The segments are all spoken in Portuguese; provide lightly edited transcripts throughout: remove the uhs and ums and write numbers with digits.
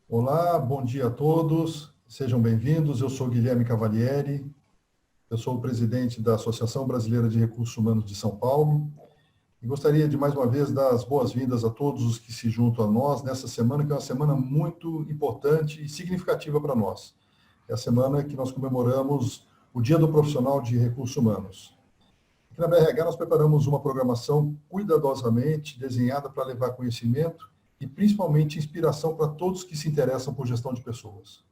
Olá, bom dia a todos, sejam bem-vindos. Eu sou Guilherme Cavalieri, eu sou o presidente da Associação Brasileira de Recursos Humanos de São Paulo e gostaria de mais uma vez dar as boas-vindas a todos os que se juntam a nós nessa semana, que é uma semana muito importante e significativa para nós. É a semana que nós comemoramos o Dia do Profissional de Recursos Humanos. Aqui na BRH nós preparamos uma programação cuidadosamente desenhada para levar conhecimento e principalmente inspiração para todos que se interessam por gestão de pessoas.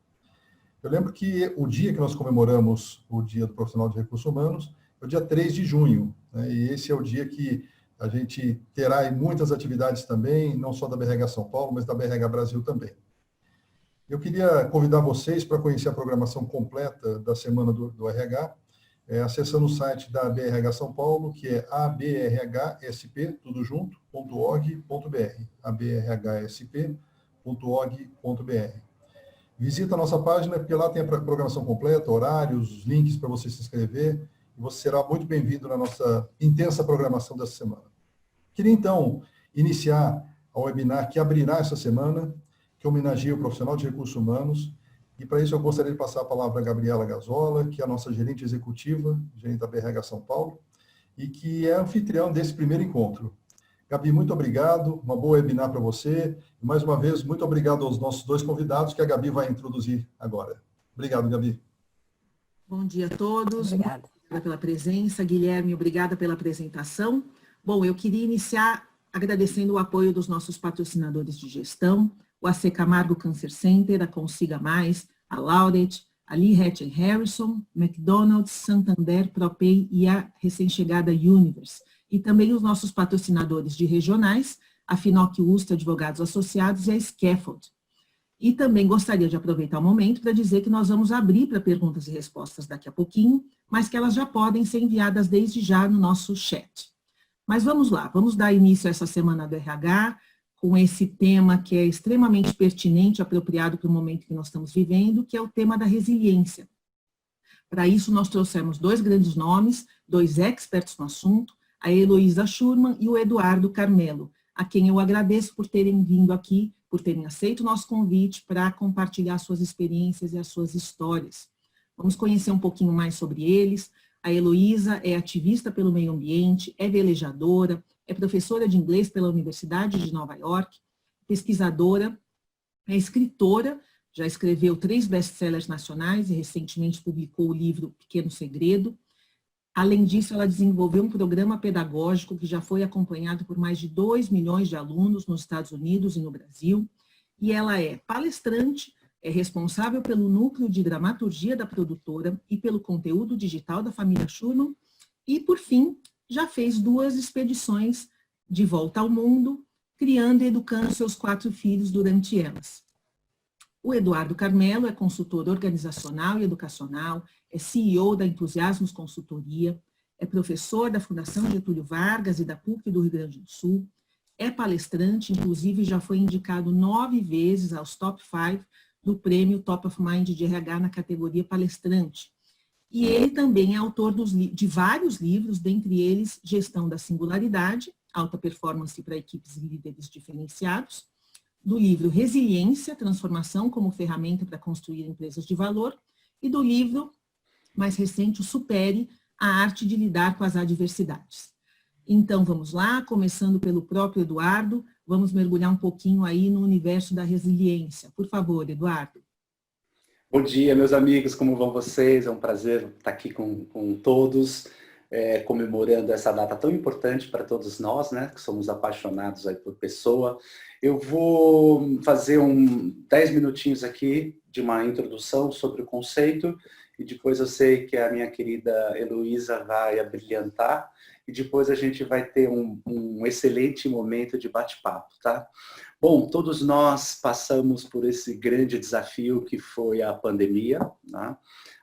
Eu lembro que o dia que nós comemoramos o Dia do Profissional de Recursos Humanos é o dia 3 de junho, né? E esse é o dia que a gente terá muitas atividades também, não só da BRH São Paulo, mas da BRH Brasil também. Eu queria convidar vocês para conhecer a programação completa da Semana do RH, acessando o site da BRH São Paulo, que é abrhsp, tudo junto, .org.br, abrhsp.org.br. Visita a nossa página, porque lá tem a programação completa, horários, os links para você se inscrever, e você será muito bem-vindo na nossa intensa programação dessa semana. Queria, então, iniciar a webinar que abrirá essa semana, que homenageia o profissional de recursos humanos, e para isso eu gostaria de passar a palavra a Gabriela Gazola, que é a nossa gerente executiva, gerente da BRH São Paulo, e que é anfitrião desse primeiro encontro. Gabi, muito obrigado, uma boa webinar para você. E, mais uma vez, muito obrigado aos nossos dois convidados, que a Gabi vai introduzir agora. Obrigado, Gabi. Bom dia a todos. Obrigada. Obrigada pela presença. Guilherme, obrigada pela apresentação. Bom, eu queria iniciar agradecendo o apoio dos nossos patrocinadores de gestão, o AC Camargo Cancer Center, a Consiga Mais, a Laureate, a Lee Hatch Harrison, McDonald's, Santander, ProPay e a recém-chegada Universe. E também os nossos patrocinadores de regionais, a Finoc Ustra Advogados Associados e a Scaffold. E também gostaria de aproveitar o momento para dizer que nós vamos abrir para perguntas e respostas daqui a pouquinho, mas que elas já podem ser enviadas desde já no nosso chat. Mas vamos lá, vamos dar início a essa semana do RH, com esse tema que é extremamente pertinente e apropriado para o momento que nós estamos vivendo, que é o tema da resiliência. Para isso, nós trouxemos dois grandes nomes, dois experts no assunto, a Heloísa Schurman e o Eduardo Carmelo, a quem eu agradeço por terem vindo aqui, por terem aceito o nosso convite para compartilhar suas experiências e as suas histórias. Vamos conhecer um pouquinho mais sobre eles. A Heloísa é ativista pelo meio ambiente, é velejadora, é professora de inglês pela Universidade de Nova York, pesquisadora, é escritora, já escreveu 3 best-sellers nacionais e recentemente publicou o livro Pequeno Segredo. Além disso, ela desenvolveu um programa pedagógico que já foi acompanhado por mais de 2 milhões de alunos nos Estados Unidos e no Brasil, e ela é palestrante, é responsável pelo núcleo de dramaturgia da produtora e pelo conteúdo digital da família Schurman, e, por fim, já fez 2 expedições de volta ao mundo, criando e educando seus 4 filhos durante elas. O Eduardo Carmelo é consultor organizacional e educacional, é CEO da Entusiasmos Consultoria, é professor da Fundação Getúlio Vargas e da PUC do Rio Grande do Sul, é palestrante, inclusive já foi indicado 9 vezes aos Top 5 do prêmio Top of Mind de RH na categoria palestrante. E ele também é autor de vários livros, dentre eles Gestão da Singularidade, Alta Performance para Equipes e Líderes Diferenciados, do livro Resiliência, Transformação como Ferramenta para Construir Empresas de Valor, e do livro mais recente, o Supere, a Arte de Lidar com as Adversidades. Então, vamos lá, começando pelo próprio Eduardo, vamos mergulhar um pouquinho aí no universo da resiliência. Por favor, Eduardo. Bom dia, meus amigos, como vão vocês? É um prazer estar aqui com todos, comemorando essa data tão importante para todos nós, né, que somos apaixonados aí por pessoa. Eu vou fazer 10 minutinhos aqui de uma introdução sobre o conceito, e depois eu sei que a minha querida Heloísa vai abrilhantar, e depois a gente vai ter um excelente momento de bate-papo, tá? Bom, todos nós passamos por esse grande desafio que foi a pandemia, né?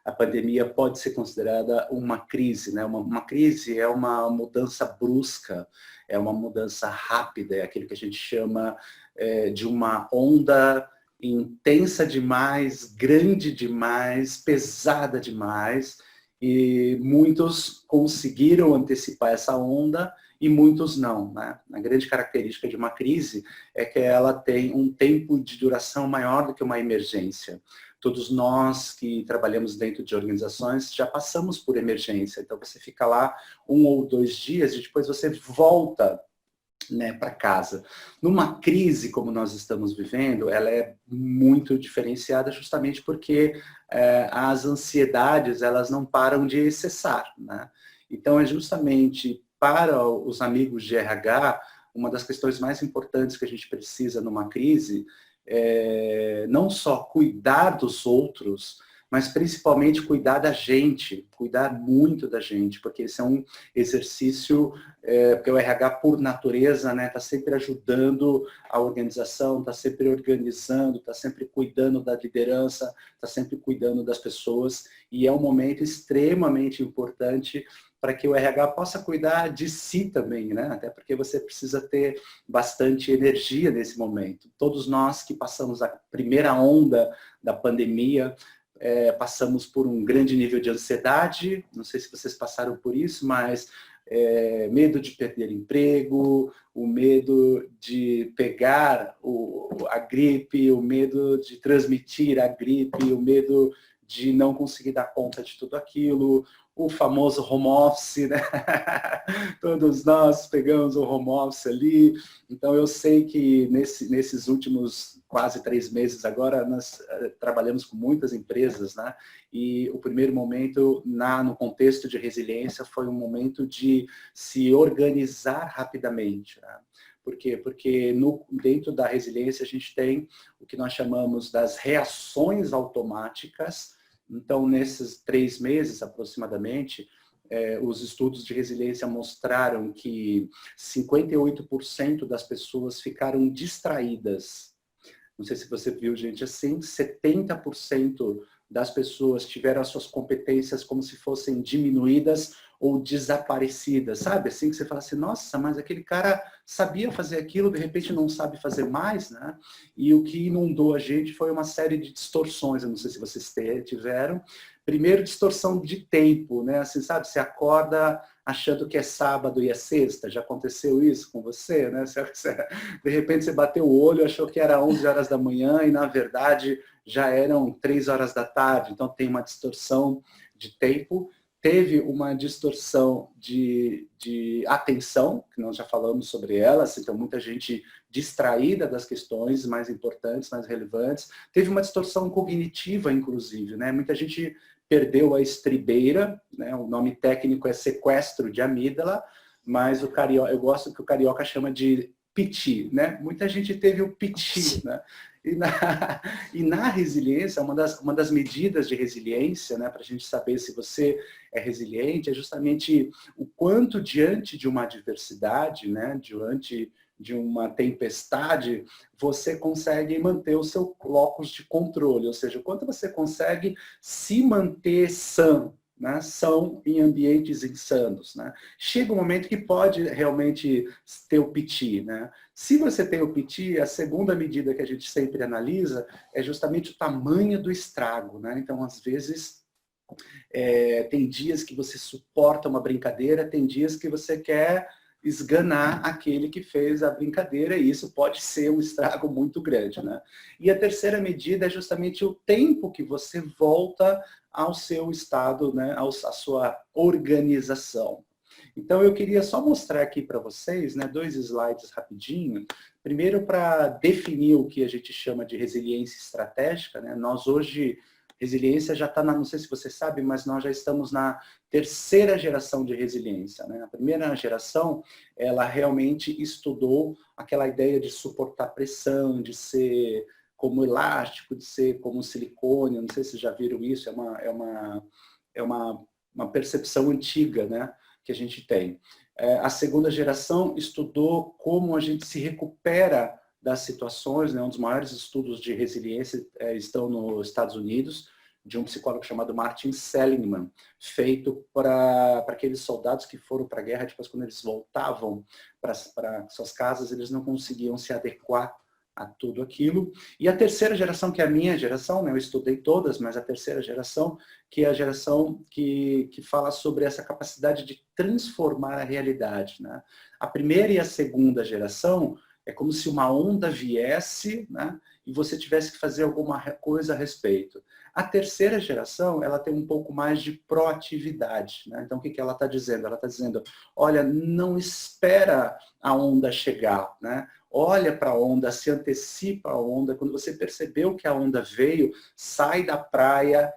A pandemia pode ser considerada uma crise, né? Uma crise é uma mudança brusca, é uma mudança rápida, é aquilo que a gente chama de uma onda intensa demais, grande demais, pesada demais, e muitos conseguiram antecipar essa onda e muitos não, né? A grande característica de uma crise é que ela tem um tempo de duração maior do que uma emergência. Todos nós que trabalhamos dentro de organizações já passamos por emergência, então você fica lá 1 ou 2 dias e depois você volta, né, para casa. Numa crise como nós estamos vivendo, ela é muito diferenciada justamente porque as ansiedades elas não param de cessar, né? Então é justamente para os amigos de RH, uma das questões mais importantes que a gente precisa numa crise é não só cuidar dos outros, mas principalmente cuidar da gente, cuidar muito da gente, porque esse é um exercício, porque o RH por natureza, né, está sempre ajudando a organização, está sempre organizando, está sempre cuidando da liderança, está sempre cuidando das pessoas, e é um momento extremamente importante para que o RH possa cuidar de si também, né? Até porque você precisa ter bastante energia nesse momento. Todos nós que passamos a primeira onda da pandemia, passamos por um grande nível de ansiedade, não sei se vocês passaram por isso, mas medo de perder emprego, o medo de pegar a gripe, o medo de transmitir a gripe, o medo de não conseguir dar conta de tudo aquilo, o famoso home office, né? Todos nós pegamos o home office ali. Então, eu sei que nesses últimos quase 3 meses agora, nós trabalhamos com muitas empresas, né? E o primeiro momento, no contexto de resiliência, foi um momento de se organizar rapidamente, né? Por quê? Porque dentro da resiliência a gente tem o que nós chamamos das reações automáticas. Então, nesses 3 meses aproximadamente, os estudos de resiliência mostraram que 58% das pessoas ficaram distraídas. Não sei se você viu, gente, assim, 70% das pessoas tiveram as suas competências como se fossem diminuídas ou desaparecidas, sabe? Assim que você fala assim, nossa, mas aquele cara sabia fazer aquilo, de repente não sabe fazer mais, né? E o que inundou a gente foi uma série de distorções, eu não sei se vocês tiveram. Primeiro, distorção de tempo, né? Assim, sabe? Você acorda achando que é sábado e é sexta, já aconteceu isso com você, né? De repente você bateu o olho, achou que era 11 horas da manhã e na verdade já eram 3 horas da tarde, então tem uma distorção de tempo. Teve uma distorção de atenção, que nós já falamos sobre elas, então muita gente distraída das questões mais importantes, mais relevantes. Teve uma distorção cognitiva, inclusive, né? Muita gente perdeu a estribeira, né? O nome técnico é sequestro de amígdala, mas eu gosto que o carioca chama de piti, né? Muita gente teve o piti, né? E na resiliência, uma das medidas de resiliência, né, para a gente saber se você é resiliente, é justamente o quanto diante de uma adversidade, né, diante de uma tempestade, você consegue manter o seu locus de controle, ou seja, o quanto você consegue se manter são, né, são em ambientes insanos, né? Chega um momento que pode realmente ter o piti, né? Se você tem o piti, a segunda medida que a gente sempre analisa é justamente o tamanho do estrago, né? Então, às vezes, tem dias que você suporta uma brincadeira, tem dias que você quer esganar aquele que fez a brincadeira, e isso pode ser um estrago muito grande, né? E a terceira medida é justamente o tempo que você volta ao seu estado, né, à sua organização. Então, eu queria só mostrar aqui para vocês, né, 2 slides rapidinho. Primeiro, para definir o que a gente chama de resiliência estratégica, né? Nós hoje, resiliência já está não sei se você sabe, mas nós já estamos na 3ª geração de resiliência, né? A primeira geração, ela realmente estudou aquela ideia de suportar pressão, de ser como elástico, de ser como silicone, não sei se vocês já viram isso, é uma percepção antiga, né, que a gente tem. A 2ª geração estudou como a gente se recupera das situações, né, um dos maiores estudos de resiliência estão nos Estados Unidos, de um psicólogo chamado Martin Seligman, feito para aqueles soldados que foram para a guerra, depois quando eles voltavam para suas casas, eles não conseguiam se adequar a tudo aquilo. E a terceira geração, que é a minha geração, né? Eu estudei todas, mas a terceira geração, que é a geração que fala sobre essa capacidade de transformar a realidade, né? A primeira e a segunda geração é como se uma onda viesse, né? E você tivesse que fazer alguma coisa a respeito. A terceira geração, ela tem um pouco mais de proatividade, né? Então, o que ela está dizendo? Ela está dizendo, olha, não espera a onda chegar, né? Olha para a onda, se antecipa a onda. Quando você percebeu que a onda veio, sai da praia,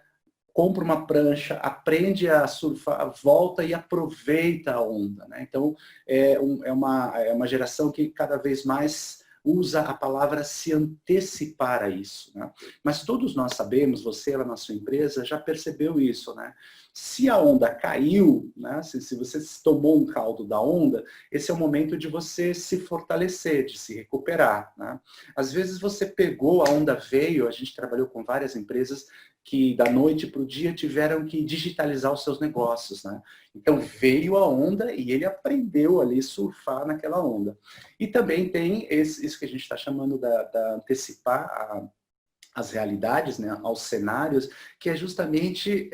compra uma prancha, aprende a surfar, volta e aproveita a onda, né? Então, é uma geração que cada vez mais usa a palavra se antecipar a isso, né? Mas todos nós sabemos, você lá na sua empresa já percebeu isso, né? Se a onda caiu, né? Se você tomou um caldo da onda, esse é o momento de você se fortalecer, de se recuperar, né? Às vezes você pegou, a onda veio, a gente trabalhou com várias empresas que da noite para o dia tiveram que digitalizar os seus negócios, né? Então veio a onda e ele aprendeu ali a surfar naquela onda. E também tem isso que a gente está chamando da antecipar as realidades, né, aos cenários, que é justamente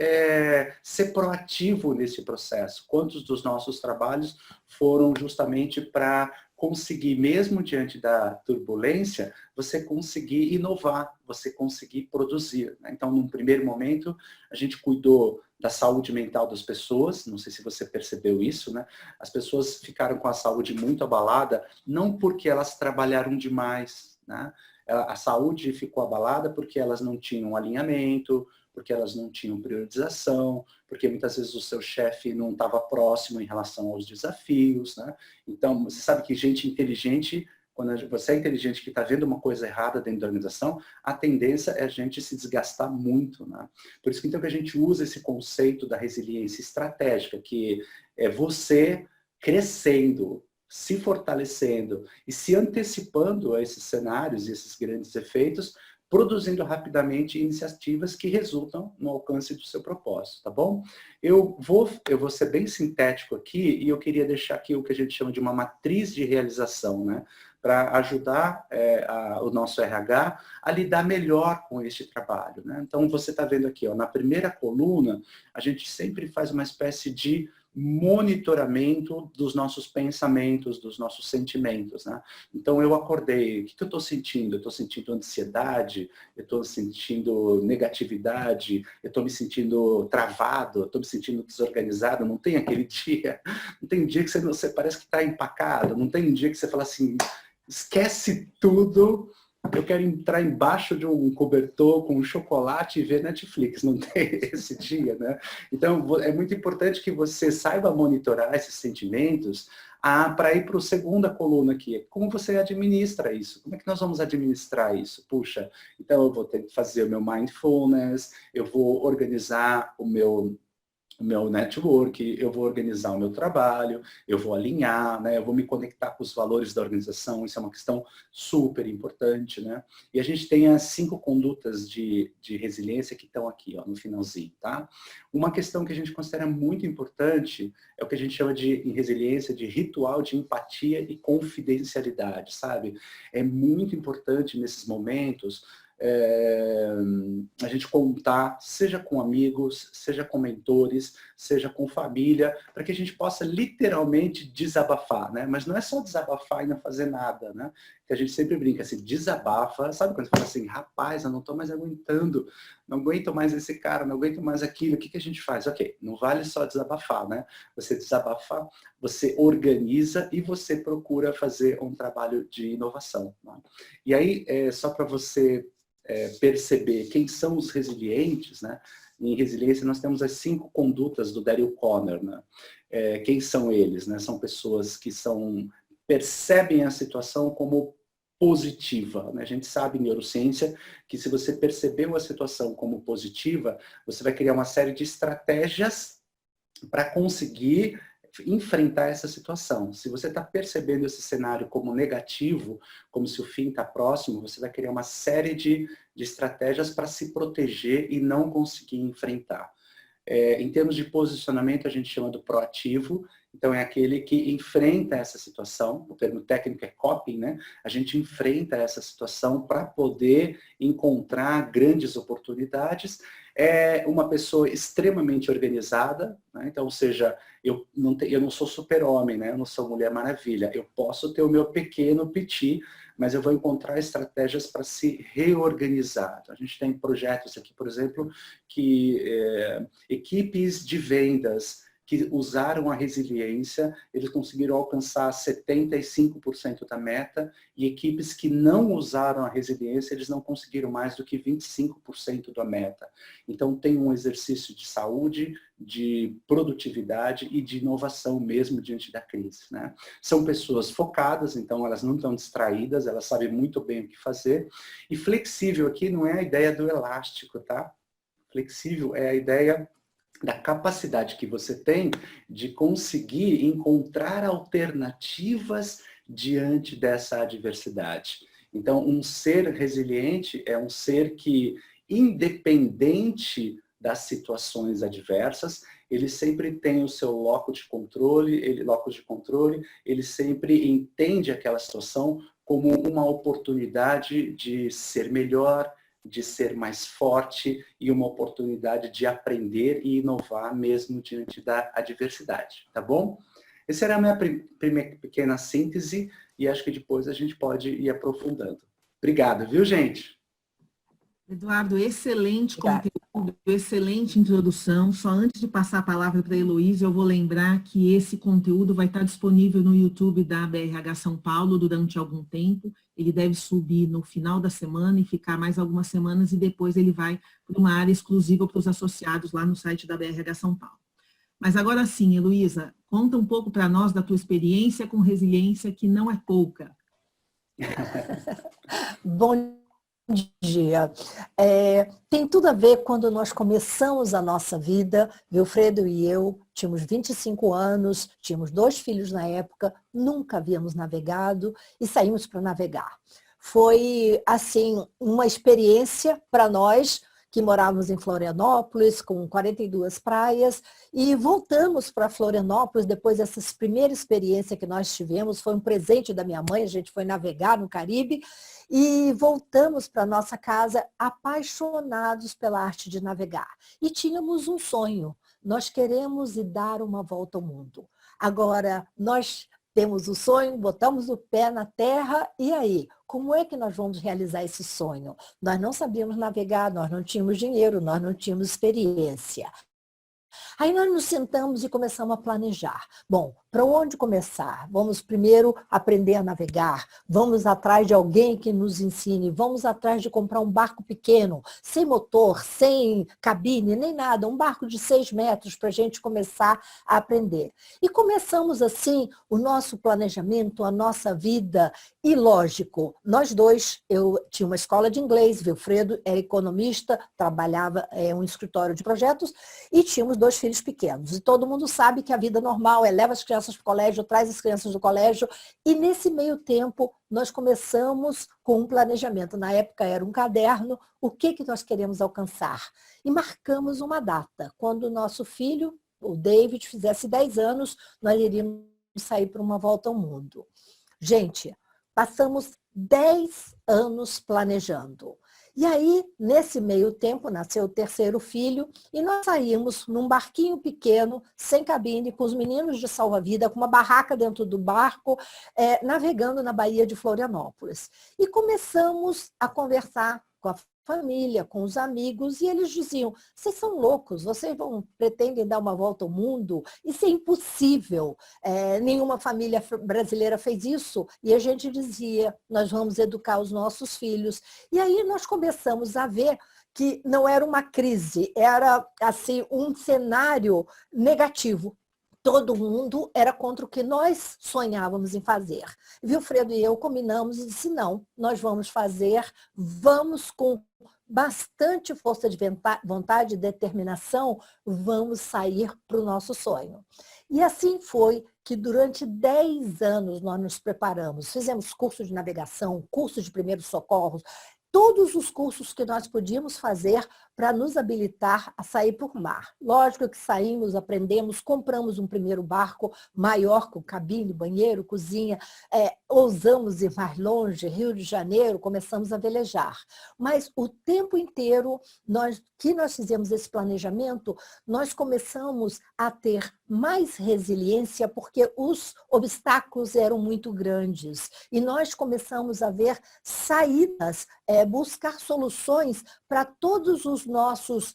ser proativo nesse processo. Quantos dos nossos trabalhos foram justamente para conseguir, mesmo diante da turbulência, você conseguir inovar, você conseguir produzir, né? Então, num primeiro momento, a gente cuidou da saúde mental das pessoas, não sei se você percebeu isso, né? As pessoas ficaram com a saúde muito abalada, não porque elas trabalharam demais, né? A saúde ficou abalada porque elas não tinham alinhamento, porque elas não tinham priorização, porque muitas vezes o seu chefe não estava próximo em relação aos desafios, né? Então, você sabe que gente inteligente, quando você é inteligente que está vendo uma coisa errada dentro da organização, a tendência é a gente se desgastar muito, né? Por isso que então que a gente usa esse conceito da resiliência estratégica, que é você crescendo, se fortalecendo e se antecipando a esses cenários e esses grandes efeitos, produzindo rapidamente iniciativas que resultam no alcance do seu propósito, tá bom? Eu vou ser bem sintético aqui e eu queria deixar aqui o que a gente chama de uma matriz de realização, né? Para ajudar o nosso RH a lidar melhor com este trabalho, né? Então, você está vendo aqui, ó, na primeira coluna, a gente sempre faz uma espécie de monitoramento dos nossos pensamentos, dos nossos sentimentos, né? Então, eu acordei, o que eu estou sentindo? Eu estou sentindo ansiedade, eu estou sentindo negatividade, eu estou me sentindo travado, eu estou me sentindo desorganizado, não tem aquele dia, não tem dia que você parece que está empacado, não tem um dia que você fala assim, esquece tudo, eu quero entrar embaixo de um cobertor com um chocolate e ver Netflix. Não tem esse dia, né? Então, é muito importante que você saiba monitorar esses sentimentos para ir para a segunda coluna aqui. Como você administra isso? Como é que nós vamos administrar isso? Puxa, então eu vou ter que fazer o meu mindfulness, eu vou organizar o meu network, eu vou organizar o meu trabalho, eu vou alinhar, né? Eu vou me conectar com os valores da organização, isso é uma questão super importante, né? E a gente tem as 5 condutas de resiliência que estão aqui, ó, no finalzinho, tá? Uma questão que a gente considera muito importante é o que a gente chama em resiliência de ritual de empatia e confidencialidade, sabe? É muito importante nesses momentos a gente contar, seja com amigos, seja com mentores, seja com família, para que a gente possa literalmente desabafar, né? Mas não é só desabafar e não fazer nada, né? Que a gente sempre brinca assim, desabafa, sabe quando você fala assim, rapaz, eu não estou mais aguentando, não aguento mais esse cara, não aguento mais aquilo, o que a gente faz? Ok, não vale só desabafar, né? Você desabafa, você organiza e você procura fazer um trabalho de inovação, né? E aí, só para você perceber quem são os resilientes, né? Em resiliência nós temos as 5 condutas do Daryl Conner, né? Quem são eles, né? São pessoas que percebem a situação como positiva, né? A gente sabe em neurociência que se você percebeu a situação como positiva, você vai criar uma série de estratégias para conseguir enfrentar essa situação. Se você está percebendo esse cenário como negativo, como se o fim está próximo, você vai criar uma série de estratégias para se proteger e não conseguir enfrentar. Em termos de posicionamento, a gente chama do proativo. Então, é aquele que enfrenta essa situação, o termo técnico é coping, né? A gente enfrenta essa situação para poder encontrar grandes oportunidades. É uma pessoa extremamente organizada, né? Então, ou seja, eu não sou super-homem, né? Eu não sou Mulher Maravilha. Eu posso ter o meu pequeno piti, mas eu vou encontrar estratégias para se reorganizar. Então, a gente tem projetos aqui, por exemplo, que equipes de vendas que usaram a resiliência, eles conseguiram alcançar 75% da meta, e equipes que não usaram a resiliência, eles não conseguiram mais do que 25% da meta. Então, tem um exercício de saúde, de produtividade e de inovação mesmo diante da crise, né? São pessoas focadas, então elas não estão distraídas, elas sabem muito bem o que fazer. E flexível aqui não é a ideia do elástico, tá? Flexível é a ideia da capacidade que você tem de conseguir encontrar alternativas diante dessa adversidade. Então, um ser resiliente é um ser que, independente das situações adversas, ele sempre tem o seu locus de controle, ele sempre entende aquela situação como uma oportunidade de ser melhor, de ser mais forte e uma oportunidade de aprender e inovar mesmo diante da adversidade, tá bom? Essa era a minha primeira pequena síntese e acho que depois a gente pode ir aprofundando. Obrigado, viu, gente? Eduardo, excelente conteúdo, excelente introdução. Só antes de passar a palavra para a Heloísa, eu vou lembrar que esse conteúdo vai estar disponível no YouTube da BRH São Paulo durante algum tempo. Ele deve subir no final da semana e ficar mais algumas semanas, e depois ele vai para uma área exclusiva para os associados lá no site da BRH São Paulo. Mas agora sim, Heloísa, conta um pouco para nós da tua experiência com resiliência, que não é pouca. Bom dia. Tem tudo a ver quando nós começamos a nossa vida. Wilfredo e eu tínhamos 25 anos, tínhamos 2 filhos na época, nunca havíamos navegado e saímos para navegar. Foi, assim, uma experiência para nós que morávamos em Florianópolis, com 42 praias, e voltamos para Florianópolis depois dessa primeira experiência que nós tivemos. Foi um presente da minha mãe, a gente foi navegar no Caribe, e voltamos para nossa casa apaixonados pela arte de navegar. E tínhamos um sonho, nós queremos ir dar uma volta ao mundo. Agora, nós temos o sonho, botamos o pé na terra, e aí? Como é que nós vamos realizar esse sonho? Nós não sabíamos navegar, nós não tínhamos dinheiro, nós não tínhamos experiência. Aí nós nos sentamos e começamos a planejar. Bom, para onde começar? Vamos primeiro aprender a navegar, vamos atrás de alguém que nos ensine, vamos atrás de comprar um barco pequeno, sem motor, sem cabine, nem nada, um barco de 6 metros para a gente começar a aprender. E começamos assim o nosso planejamento, a nossa vida, e lógico, nós dois, eu tinha uma escola de inglês, Wilfredo era economista, trabalhava em um escritório de projetos, e tínhamos 2 filhos pequenos. E todo mundo sabe que a vida normal é leva as crianças para o colégio, traz as crianças do colégio, e nesse meio tempo nós começamos com um planejamento. Na época era um caderno, o que nós queremos alcançar. E marcamos uma data. Quando o nosso filho, o David, fizesse 10 anos, nós iríamos sair para uma volta ao mundo. Gente, passamos 10 anos planejando. E aí, nesse meio tempo, nasceu o 3º filho e nós saímos num barquinho pequeno, sem cabine, com os meninos de salva-vida, com uma barraca dentro do barco, navegando na Baía de Florianópolis. E começamos a conversar com a família, com os amigos, e eles diziam, vocês são loucos, vocês pretendem dar uma volta ao mundo? Isso é impossível, nenhuma família brasileira fez isso. E a gente dizia, nós vamos educar os nossos filhos. E aí nós começamos a ver que não era uma crise, era assim um cenário negativo. Todo mundo era contra o que nós sonhávamos em fazer. Wilfredo e eu combinamos e disse, não, nós vamos fazer, vamos com bastante força de vontade e determinação, vamos sair para o nosso sonho. E assim foi que durante 10 anos nós nos preparamos, fizemos curso de navegação, curso de primeiros socorros, todos os cursos que nós podíamos fazer para nos habilitar a sair por mar. Lógico que saímos, aprendemos, compramos um primeiro barco maior, com cabine, banheiro, cozinha, ousamos ir mais longe, Rio de Janeiro, começamos a velejar. Mas o tempo inteiro que nós fizemos esse planejamento, nós começamos a ter mais resiliência porque os obstáculos eram muito grandes. E nós começamos a ver saídas, buscar soluções para todos os nossos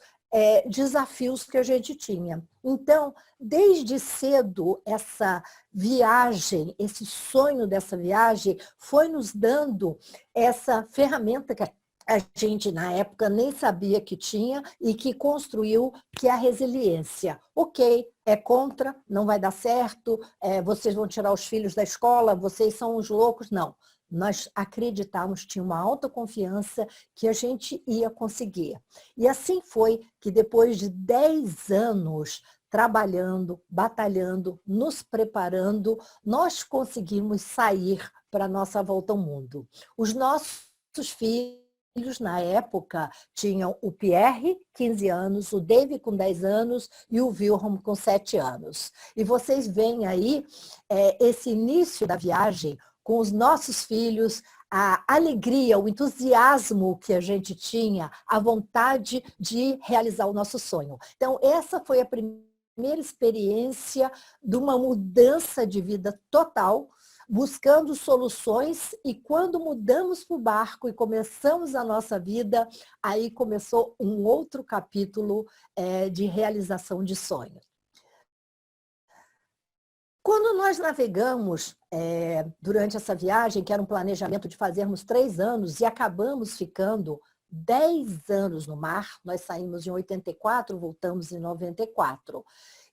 desafios que a gente tinha. Então, desde cedo, essa viagem, esse sonho dessa viagem, foi nos dando essa ferramenta que a gente, na época, nem sabia que tinha e que construiu, que é a resiliência. Ok, é contra, não vai dar certo, vocês vão tirar os filhos da escola, vocês são uns loucos. Não. Nós acreditávamos, tinha uma alta confiança que a gente ia conseguir. E assim foi que depois de 10 anos trabalhando, batalhando, nos preparando, nós conseguimos sair para a nossa volta ao mundo. Os nossos filhos, na época, tinham o Pierre, 15 anos, o David com 10 anos e o Wilhelm com 7 anos. E vocês veem aí esse início da viagem com os nossos filhos, a alegria, o entusiasmo que a gente tinha, a vontade de realizar o nosso sonho. Então, essa foi a primeira experiência de uma mudança de vida total, buscando soluções, e quando mudamos para o barco e começamos a nossa vida, aí começou um outro capítulo de realização de sonhos. Quando nós navegamos durante essa viagem, que era um planejamento de fazermos 3 anos, e acabamos ficando 10 anos no mar, nós saímos em 84, voltamos em 94.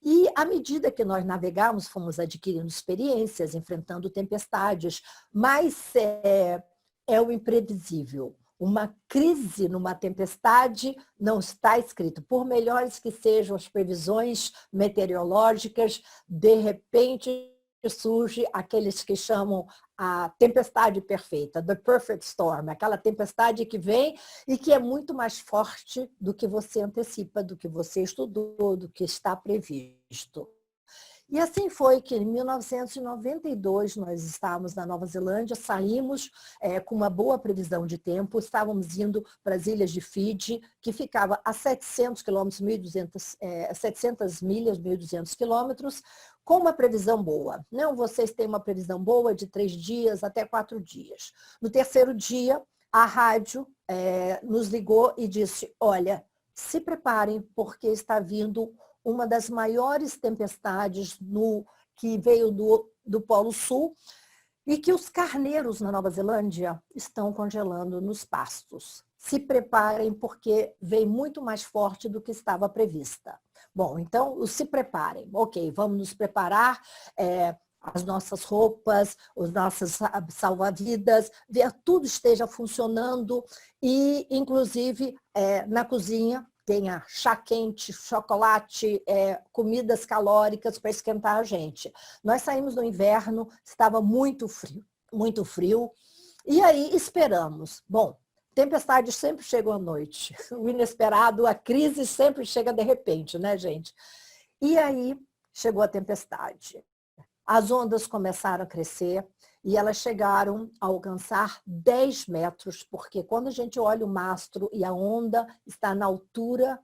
E à medida que nós navegamos, fomos adquirindo experiências, enfrentando tempestades, mas é o imprevisível. Uma crise numa tempestade não está escrito. Por melhores que sejam as previsões meteorológicas, de repente surge aqueles que chamam a tempestade perfeita, the perfect storm, aquela tempestade que vem e que é muito mais forte do que você antecipa, do que você estudou, do que está previsto. E assim foi que em 1992 nós estávamos na Nova Zelândia, saímos com uma boa previsão de tempo, estávamos indo para as ilhas de Fiji, que ficava a 700 quilômetros, 700 milhas, 1.200 quilômetros, com uma previsão boa. Não, vocês têm uma previsão boa de 3 dias até 4 dias. No terceiro dia, a rádio nos ligou e disse, olha, se preparem porque está vindo uma das maiores tempestades que veio do Polo Sul e que os carneiros na Nova Zelândia estão congelando nos pastos. Se preparem porque vem muito mais forte do que estava prevista. Bom, então se preparem. Ok, vamos nos preparar, as nossas roupas, os nossos salva-vidas, ver tudo esteja funcionando e, inclusive, na cozinha, tenha chá quente, chocolate, comidas calóricas para esquentar a gente. Nós saímos no inverno, estava muito frio, e aí esperamos. Bom, tempestades sempre chegam à noite, o inesperado, a crise sempre chega de repente, né, gente? E aí chegou a tempestade. As ondas começaram a crescer e elas chegaram a alcançar 10 metros, porque quando a gente olha o mastro e a onda está na altura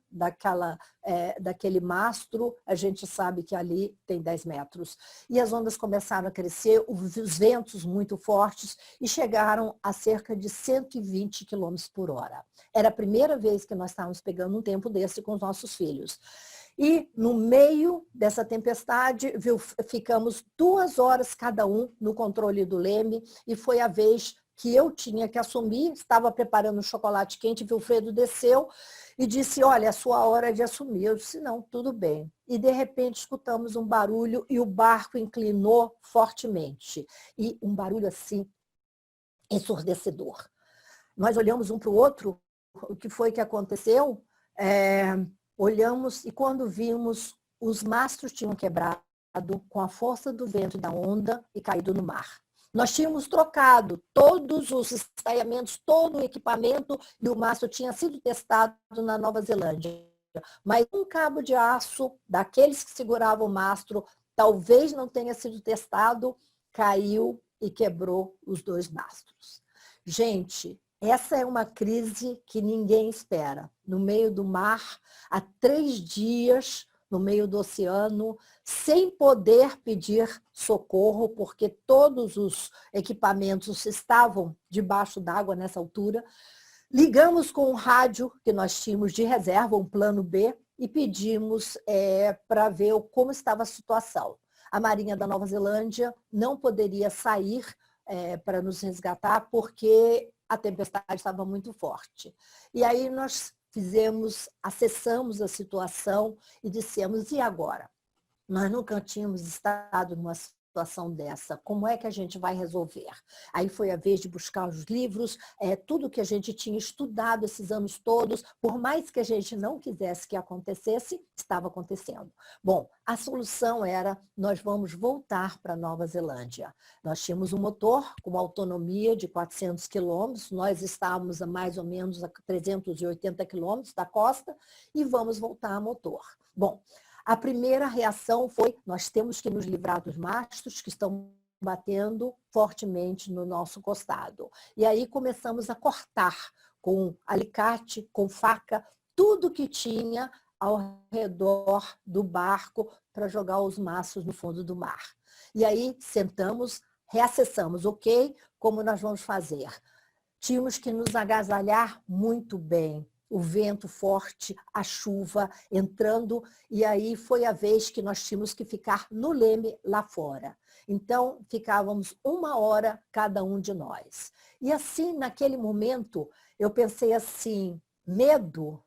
daquele mastro, a gente sabe que ali tem 10 metros. E as ondas começaram a crescer, os ventos muito fortes, e chegaram a cerca de 120 km por hora. Era a primeira vez que nós estávamos pegando um tempo desse com os nossos filhos. E no meio dessa tempestade, ficamos 2 horas cada um no controle do leme, e foi a vez que eu tinha que assumir, estava preparando um chocolate quente, Wilfredo desceu e disse, olha, é a sua hora de assumir. Eu disse, não, tudo bem. E de repente escutamos um barulho e o barco inclinou fortemente. E um barulho assim, ensurdecedor. Nós olhamos um para o outro, o que foi que aconteceu? Olhamos e quando vimos, os mastros tinham quebrado com a força do vento e da onda e caído no mar. Nós tínhamos trocado todos os estaiamentos, todo o equipamento, e o mastro tinha sido testado na Nova Zelândia. Mas um cabo de aço, daqueles que seguravam o mastro, talvez não tenha sido testado, caiu e quebrou os 2 mastros. Gente, essa é uma crise que ninguém espera. No meio do mar, há 3 dias, no meio do oceano, sem poder pedir socorro, porque todos os equipamentos estavam debaixo d'água nessa altura. Ligamos com o rádio que nós tínhamos de reserva, um plano B, e pedimos para ver como estava a situação. A Marinha da Nova Zelândia não poderia sair para nos resgatar porque a tempestade estava muito forte. E aí nós acessamos a situação e dissemos, e agora? Nós nunca tínhamos estado numa situação dessa, como é que a gente vai resolver? Aí foi a vez de buscar os livros, tudo que a gente tinha estudado esses anos todos, por mais que a gente não quisesse que acontecesse, estava acontecendo. Bom, a solução era, nós vamos voltar para Nova Zelândia. Nós tínhamos um motor com autonomia de 400 quilômetros, nós estávamos a mais ou menos a 380 quilômetros da costa e vamos voltar a motor. Bom, a primeira reação foi, nós temos que nos livrar dos mastros que estão batendo fortemente no nosso costado. E aí começamos a cortar com alicate, com faca, tudo que tinha ao redor do barco para jogar os mastros no fundo do mar. E aí sentamos, reacessamos, ok, como nós vamos fazer? Tínhamos que nos agasalhar muito bem. O vento forte, a chuva entrando, e aí foi a vez que nós tínhamos que ficar no leme lá fora. Então, ficávamos 1 hora cada um de nós. E assim, naquele momento, eu pensei assim, medo,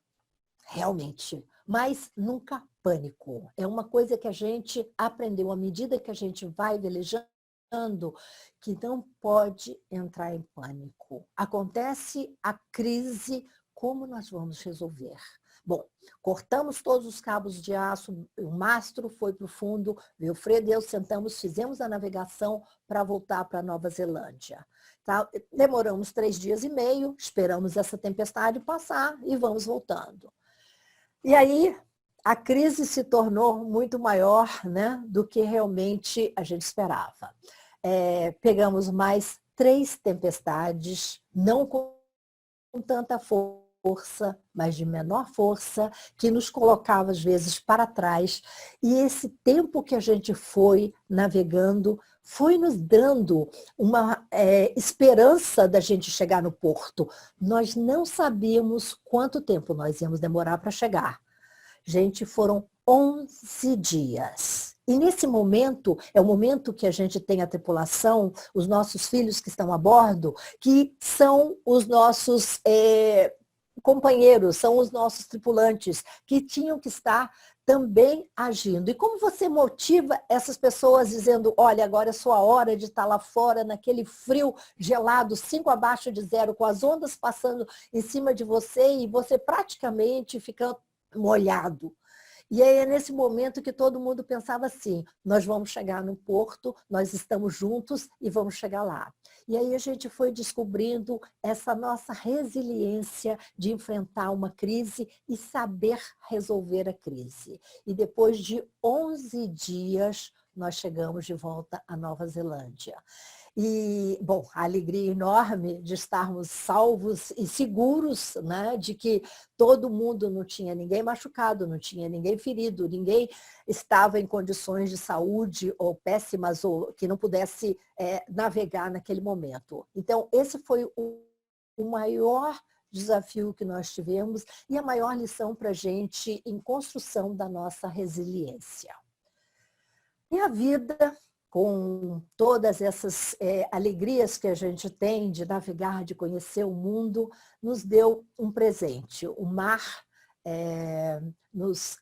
realmente, mas nunca pânico. É uma coisa que a gente aprendeu à medida que a gente vai velejando, que não pode entrar em pânico. Acontece a crise, como nós vamos resolver? Bom, cortamos todos os cabos de aço, o mastro foi para o fundo, Wilfredo e eu sentamos, fizemos a navegação para voltar para Nova Zelândia. Tá? Demoramos 3 dias e meio, esperamos essa tempestade passar e vamos voltando. E aí, a crise se tornou muito maior, né, do que realmente a gente esperava. Pegamos mais 3 tempestades, não com tanta força, mas de menor força, que nos colocava às vezes para trás. E esse tempo que a gente foi navegando foi nos dando uma esperança da gente chegar no porto. Nós não sabíamos quanto tempo nós íamos demorar para chegar. Gente, foram 11 dias. E nesse momento, é o momento que a gente tem a tripulação, os nossos filhos que estão a bordo, que são os nossos companheiros, são os nossos tripulantes, que tinham que estar também agindo. E como você motiva essas pessoas dizendo, olha, agora é sua hora de estar lá fora, naquele frio gelado, 5 abaixo de 0, com as ondas passando em cima de você e você praticamente fica molhado. E aí é nesse momento que todo mundo pensava assim, nós vamos chegar no porto, nós estamos juntos e vamos chegar lá. E aí a gente foi descobrindo essa nossa resiliência de enfrentar uma crise e saber resolver a crise. E depois de 11 dias, nós chegamos de volta à Nova Zelândia. E, bom, a alegria enorme de estarmos salvos e seguros, né, de que todo mundo não tinha ninguém machucado, não tinha ninguém ferido, ninguém estava em condições de saúde ou péssimas ou que não pudesse navegar naquele momento. Então, esse foi o maior desafio que nós tivemos e a maior lição para a gente em construção da nossa resiliência. E a vida, com todas essas alegrias que a gente tem de navegar, de conhecer o mundo, nos deu um presente. O mar nos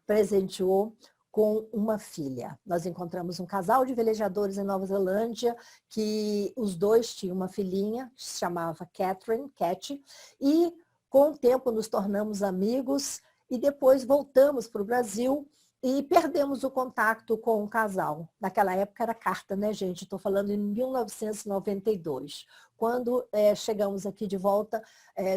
presenteou com uma filha. Nós encontramos um casal de velejadores em Nova Zelândia, que os dois tinham uma filhinha, que se chamava Catherine, Cat, e com o tempo nos tornamos amigos, e depois voltamos para o Brasil, e perdemos o contato com o casal. Naquela época era carta, né, gente? Estou falando em 1992. Quando chegamos aqui de volta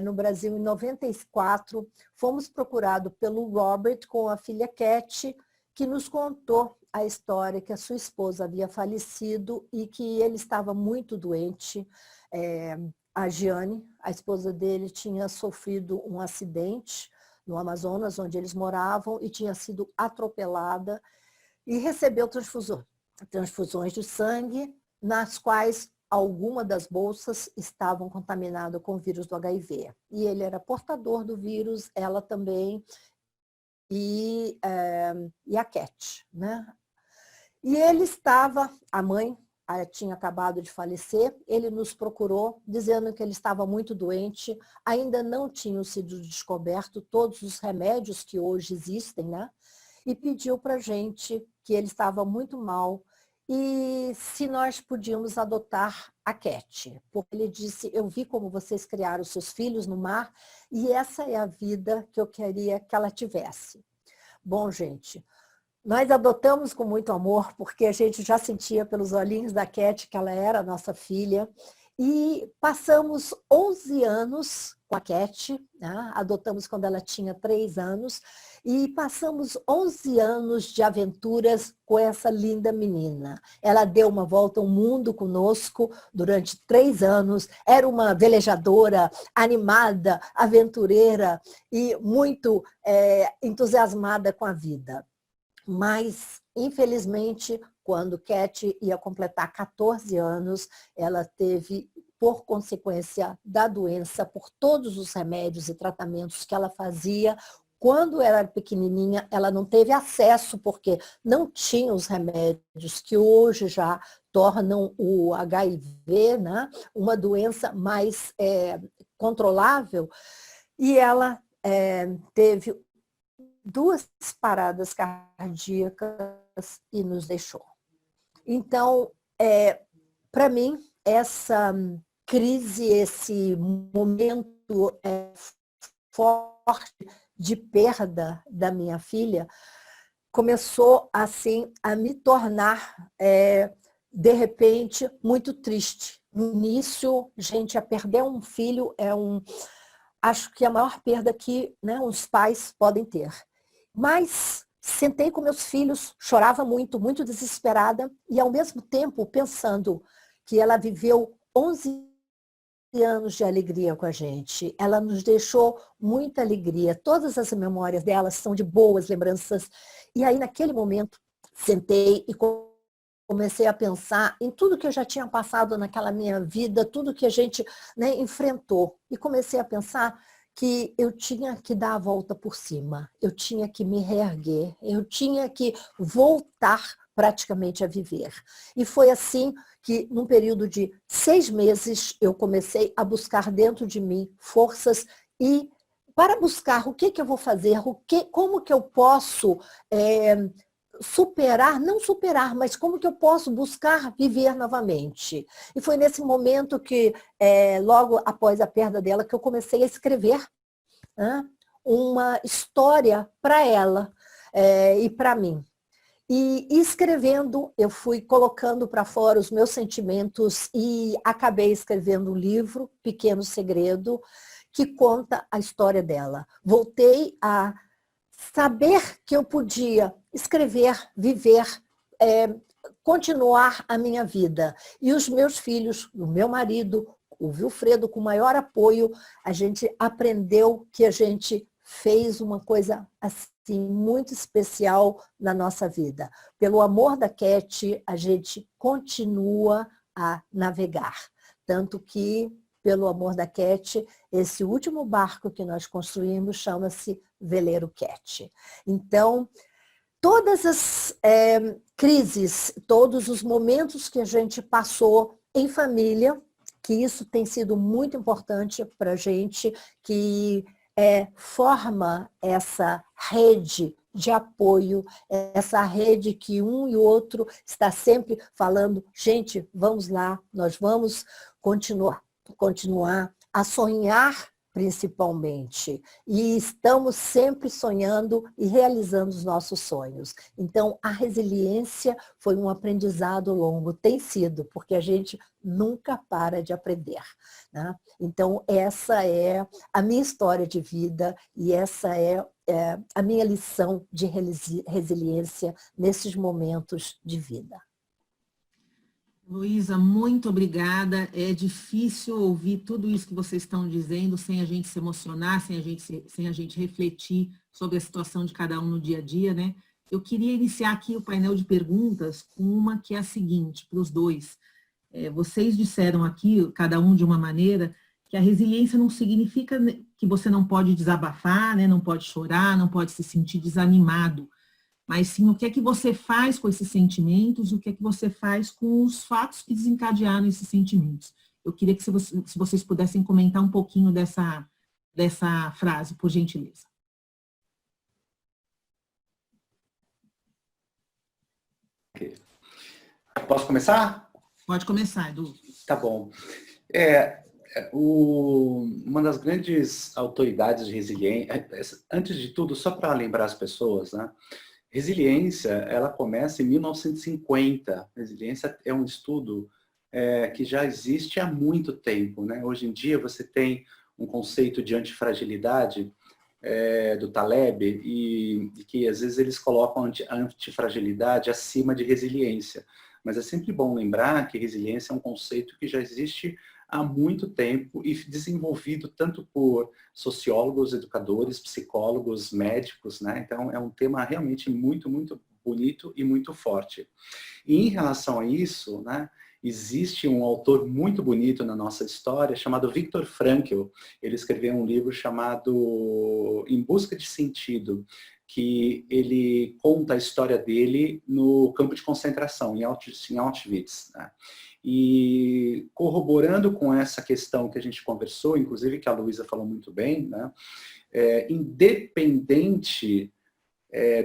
no Brasil em 94, fomos procurados pelo Robert com a filha Cat, que nos contou a história que a sua esposa havia falecido e que ele estava muito doente. A Giane, a esposa dele, tinha sofrido um acidente no Amazonas, onde eles moravam, e tinha sido atropelada e recebeu transfusões de sangue, nas quais alguma das bolsas estavam contaminadas com o vírus do HIV. E ele era portador do vírus, ela também, e a Cat, né? E ele estava, a mãe tinha acabado de falecer, ele nos procurou dizendo que ele estava muito doente, ainda não tinham sido descobertos todos os remédios que hoje existem, né? E pediu para a gente que ele estava muito mal e se nós podíamos adotar a Cat. Porque ele disse, eu vi como vocês criaram seus filhos no mar e essa é a vida que eu queria que ela tivesse. Bom, gente, nós adotamos com muito amor, porque a gente já sentia pelos olhinhos da Cat que ela era a nossa filha. E passamos 11 anos com a Cat, né? Adotamos quando ela tinha 3 anos. E passamos 11 anos de aventuras com essa linda menina. Ela deu uma volta ao mundo conosco durante 3 anos. Era uma velejadora animada, aventureira e muito entusiasmada com a vida. Mas, infelizmente, quando Cat ia completar 14 anos, ela teve, por consequência da doença, por todos os remédios e tratamentos que ela fazia, quando ela era pequenininha, ela não teve acesso, porque não tinha os remédios que hoje já tornam o HIV, né, uma doença mais controlável, e ela teve 2 paradas cardíacas e nos deixou. Então, para mim, essa crise, esse momento forte de perda da minha filha, começou assim a me tornar, de repente, muito triste. No início, gente, a perder um filho acho que é a maior perda que, né, os pais podem ter. Mas sentei com meus filhos, chorava muito, muito desesperada, e ao mesmo tempo pensando que ela viveu 11 anos de alegria com a gente. Ela nos deixou muita alegria. Todas as memórias dela são de boas lembranças. E aí, naquele momento, sentei e comecei a pensar em tudo que eu já tinha passado naquela minha vida, tudo que a gente, né, enfrentou. E comecei a pensar que eu tinha que dar a volta por cima, eu tinha que me reerguer, eu tinha que voltar praticamente a viver. E foi assim que, num período de 6 meses, eu comecei a buscar dentro de mim forças e para buscar o que eu vou fazer, como que eu posso superar, não superar, mas como que eu posso buscar viver novamente. E foi nesse momento que, logo após a perda dela, que eu comecei a escrever uma história para ela e para mim. E escrevendo, eu fui colocando para fora os meus sentimentos e acabei escrevendo um livro, Pequeno Segredo, que conta a história dela. Voltei a saber que eu podia escrever, viver, continuar a minha vida. E os meus filhos, o meu marido, o Wilfredo, com maior apoio, a gente aprendeu que a gente fez uma coisa assim muito especial na nossa vida. Pelo amor da Cat, a gente continua a navegar. Tanto que, pelo amor da Cat, esse último barco que nós construímos chama-se Veleiro Cat. Então, todas as crises, todos os momentos que a gente passou em família, que isso tem sido muito importante para a gente, que forma essa rede de apoio, essa rede que um e o outro está sempre falando, gente, vamos lá, nós vamos continuar a sonhar principalmente. E estamos sempre sonhando e realizando os nossos sonhos. Então, a resiliência foi um aprendizado longo, tem sido, porque a gente nunca para de aprender, né? Então, essa é a minha história de vida e essa é a minha lição de resiliência nesses momentos de vida. Luísa, muito obrigada. É difícil ouvir tudo isso que vocês estão dizendo sem a gente se emocionar, sem a gente refletir sobre a situação de cada um no dia a dia, né? Eu queria iniciar aqui o painel de perguntas com uma que é a seguinte, para os dois. Vocês disseram aqui, cada um de uma maneira, que a resiliência não significa que você não pode desabafar, né? Não pode chorar, não pode se sentir desanimado, mas sim o que é que você faz com esses sentimentos, o que é que você faz com os fatos que desencadearam esses sentimentos. Eu queria que se vocês pudessem comentar um pouquinho dessa frase, por gentileza. Posso começar? Pode começar, Edu. Tá bom. Uma das grandes autoridades de resiliência, antes de tudo, só para lembrar as pessoas, né? Resiliência, ela começa em 1950. Resiliência é um estudo que já existe há muito tempo, né? Hoje em dia você tem um conceito de antifragilidade do Taleb e que às vezes eles colocam a antifragilidade acima de resiliência. Mas é sempre bom lembrar que resiliência é um conceito que já existe há muito tempo e desenvolvido tanto por sociólogos, educadores, psicólogos, médicos, né? Então é um tema realmente muito, muito bonito e muito forte. E em relação a isso, né, existe um autor muito bonito na nossa história chamado Viktor Frankl. Ele escreveu um livro chamado Em Busca de Sentido, que ele conta a história dele no campo de concentração, em Auschwitz, né? E corroborando com essa questão que a gente conversou, inclusive que a Luísa falou muito bem, né? Independente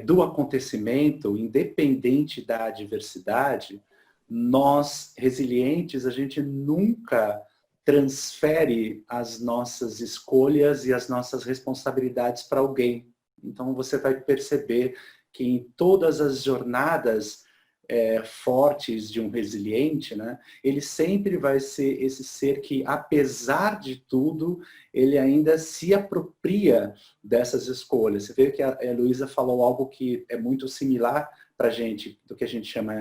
do acontecimento, independente da adversidade, nós, resilientes, a gente nunca transfere as nossas escolhas e as nossas responsabilidades para alguém. Então você vai perceber que em todas as jornadas fortes de um resiliente, né, ele sempre vai ser esse ser que, apesar de tudo, ele ainda se apropria dessas escolhas. Você vê que a Luísa falou algo que é muito similar para a gente, do que a gente chama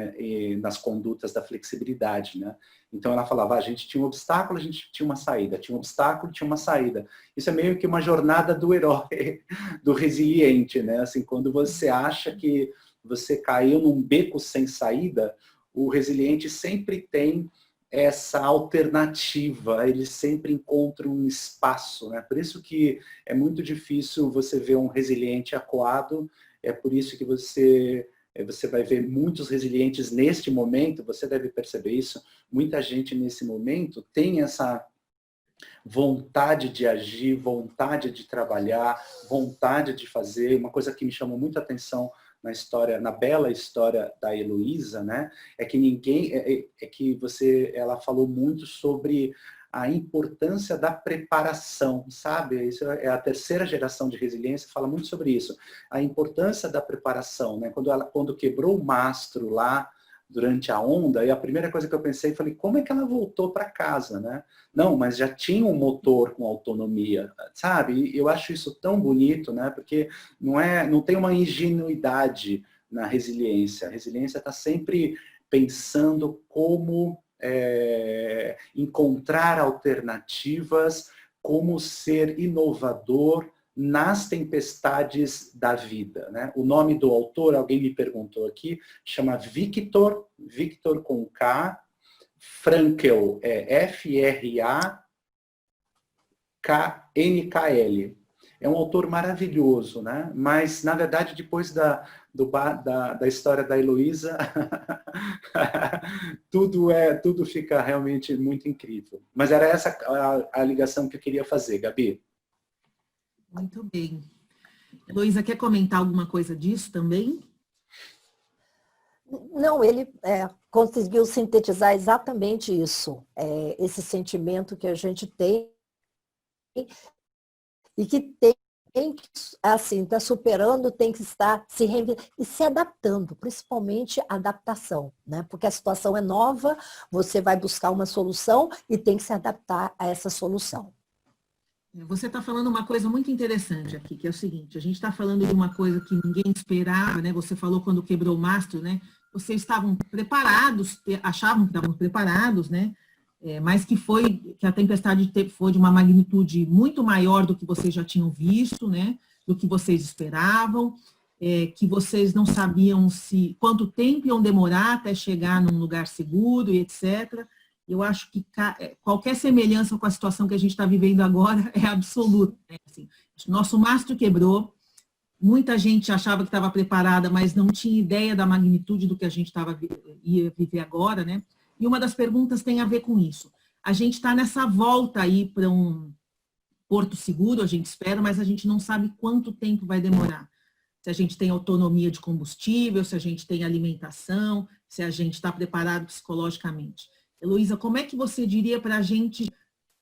nas condutas da flexibilidade, né? Então ela falava, a gente tinha um obstáculo, a gente tinha uma saída, tinha um obstáculo, tinha uma saída. Isso é meio que uma jornada do herói, do resiliente, né? Assim, quando você acha que você caiu num beco sem saída, o resiliente sempre tem essa alternativa, ele sempre encontra um espaço, né? Por isso que é muito difícil você ver um resiliente acuado, é por isso que você vai ver muitos resilientes neste momento, você deve perceber isso, muita gente nesse momento tem essa vontade de agir, vontade de trabalhar, vontade de fazer. Uma coisa que me chamou muita atenção na bela história da Heloísa, né, é que ela falou muito sobre a importância da preparação, sabe? Isso é a terceira geração de resiliência, fala muito sobre isso. A importância da preparação, né? Quando quebrou o mastro lá durante a onda, e a primeira coisa que eu pensei, falei, como é que ela voltou para casa, né? Não, mas já tinha um motor com autonomia, sabe? E eu acho isso tão bonito, né? Porque não tem uma ingenuidade na resiliência. A resiliência está sempre pensando como encontrar alternativas, como ser inovador nas tempestades da vida, né? O nome do autor, alguém me perguntou aqui, chama Viktor com K, Frankl, Frankl. É um autor maravilhoso, né? Mas, na verdade, depois da história da Heloísa, tudo fica realmente muito incrível. Mas era essa a ligação que eu queria fazer, Gabi. Muito bem. Heloísa, quer comentar alguma coisa disso também? Não, ele conseguiu sintetizar exatamente isso, esse sentimento que a gente tem e que tem que, assim, está superando, tem que estar se reinventando e se adaptando, principalmente a adaptação, né? Porque a situação é nova, você vai buscar uma solução e tem que se adaptar a essa solução. Você está falando uma coisa muito interessante aqui, que é o seguinte, a gente está falando de uma coisa que ninguém esperava, né? Você falou quando quebrou o mastro, né? Vocês estavam preparados, achavam que estavam preparados, né? Mas que a tempestade foi de uma magnitude muito maior do que vocês já tinham visto, né? Do que vocês esperavam, que vocês não sabiam quanto tempo iam demorar até chegar num lugar seguro e etc. Eu acho que qualquer semelhança com a situação que a gente está vivendo agora é absoluta, né? Assim, nosso mastro quebrou, muita gente achava que estava preparada, mas não tinha ideia da magnitude do que a gente ia viver agora, né? E uma das perguntas tem a ver com isso. A gente está nessa volta aí para um porto seguro, a gente espera, mas a gente não sabe quanto tempo vai demorar. Se a gente tem autonomia de combustível, se a gente tem alimentação, se a gente está preparado psicologicamente. Heloísa, como é que você diria para a gente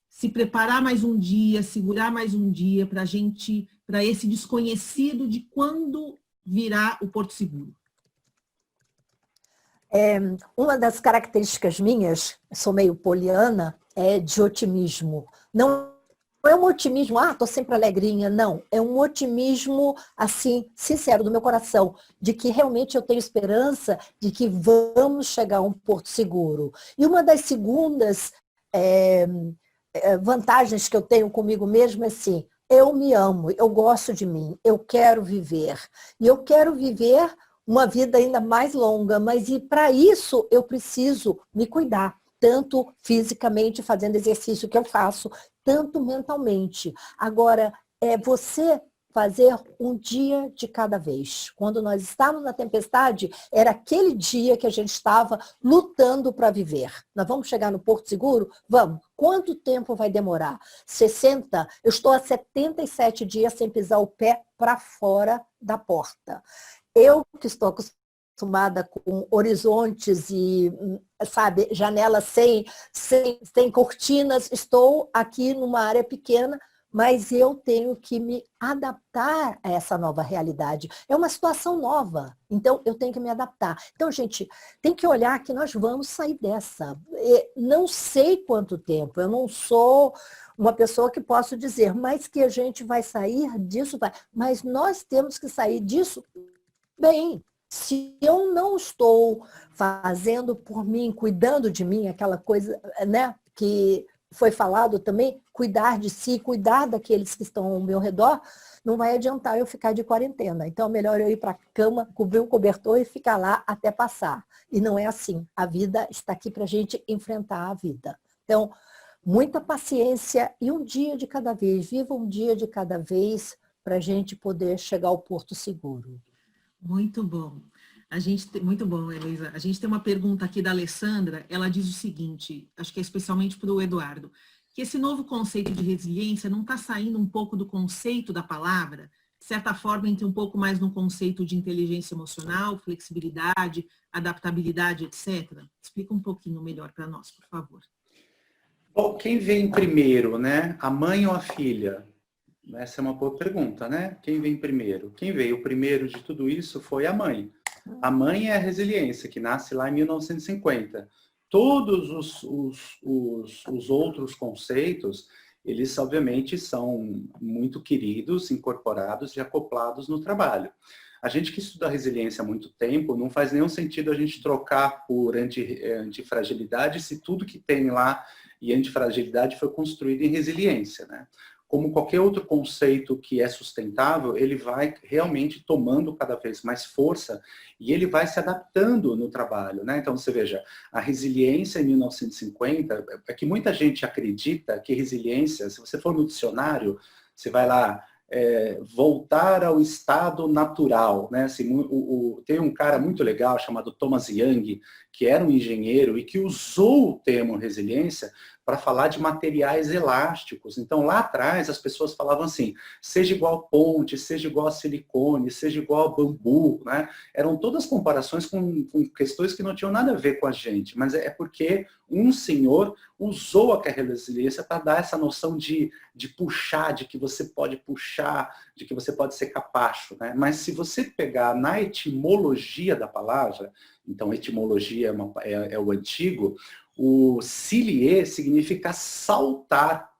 se preparar mais um dia, segurar mais um dia para esse desconhecido de quando virá o Porto Seguro? Uma das características minhas, sou meio poliana, é de otimismo. Não é um otimismo, estou sempre alegrinha, não. É um otimismo, assim, sincero, do meu coração, de que realmente eu tenho esperança de que vamos chegar a um porto seguro. E uma das segundas vantagens que eu tenho comigo mesma é assim, eu me amo, eu gosto de mim, eu quero viver. E eu quero viver uma vida ainda mais longa, mas para isso eu preciso me cuidar, tanto fisicamente, fazendo exercício que eu faço, tanto mentalmente. Agora, é você fazer um dia de cada vez. Quando nós estávamos na tempestade, era aquele dia que a gente estava lutando para viver. Nós vamos chegar no Porto Seguro? Vamos. Quanto tempo vai demorar? 60? Eu estou há 77 dias sem pisar o pé para fora da porta. Eu que estou acostumada com horizontes e, sabe, janelas sem cortinas, estou aqui numa área pequena, mas eu tenho que me adaptar a essa nova realidade. É uma situação nova, então eu tenho que me adaptar. Então, gente, tem que olhar que nós vamos sair dessa. Não sei quanto tempo, eu não sou uma pessoa que posso dizer, mas que a gente vai sair disso, mas nós temos que sair disso bem. Se eu não estou fazendo por mim, cuidando de mim, aquela coisa, né, que foi falado também, cuidar de si, cuidar daqueles que estão ao meu redor, não vai adiantar eu ficar de quarentena. Então, é melhor eu ir para a cama, cobrir um cobertor e ficar lá até passar. E não é assim. A vida está aqui para a gente enfrentar a vida. Então, muita paciência e um dia de cada vez. Viva um dia de cada vez para a gente poder chegar ao porto seguro. Muito bom. Muito bom, Heloísa. A gente tem uma pergunta aqui da Alessandra, ela diz o seguinte, acho que é especialmente para o Eduardo, que esse novo conceito de resiliência não está saindo um pouco do conceito da palavra, de certa forma entra um pouco mais no conceito de inteligência emocional, flexibilidade, adaptabilidade, etc. Explica um pouquinho melhor para nós, por favor. Bom, quem vem primeiro, né? A mãe ou a filha? Essa é uma boa pergunta, né? Quem vem primeiro? Quem veio primeiro de tudo isso foi a mãe. A mãe é a resiliência, que nasce lá em 1950. Todos os outros conceitos, eles obviamente são muito queridos, incorporados e acoplados no trabalho. A gente que estuda resiliência há muito tempo, não faz nenhum sentido a gente trocar por antifragilidade se tudo que tem lá e antifragilidade foi construído em resiliência, né? Como qualquer outro conceito que é sustentável, ele vai realmente tomando cada vez mais força e ele vai se adaptando no trabalho, né? Então, você veja, a resiliência em 1950, é que muita gente acredita que resiliência, se você for no dicionário, você vai lá, voltar ao estado natural, né? Assim, tem um cara muito legal chamado Thomas Young, que era um engenheiro e que usou o termo resiliência para falar de materiais elásticos. Então, lá atrás, as pessoas falavam assim, seja igual ponte, seja igual a silicone, seja igual a bambu, né? Eram todas comparações com questões que não tinham nada a ver com a gente, mas é porque um senhor usou a resiliência para dar essa noção de puxar, de que você pode puxar, de que você pode ser capacho, né? Mas se você pegar na etimologia da palavra, então etimologia é o antigo, o cilier significa saltar.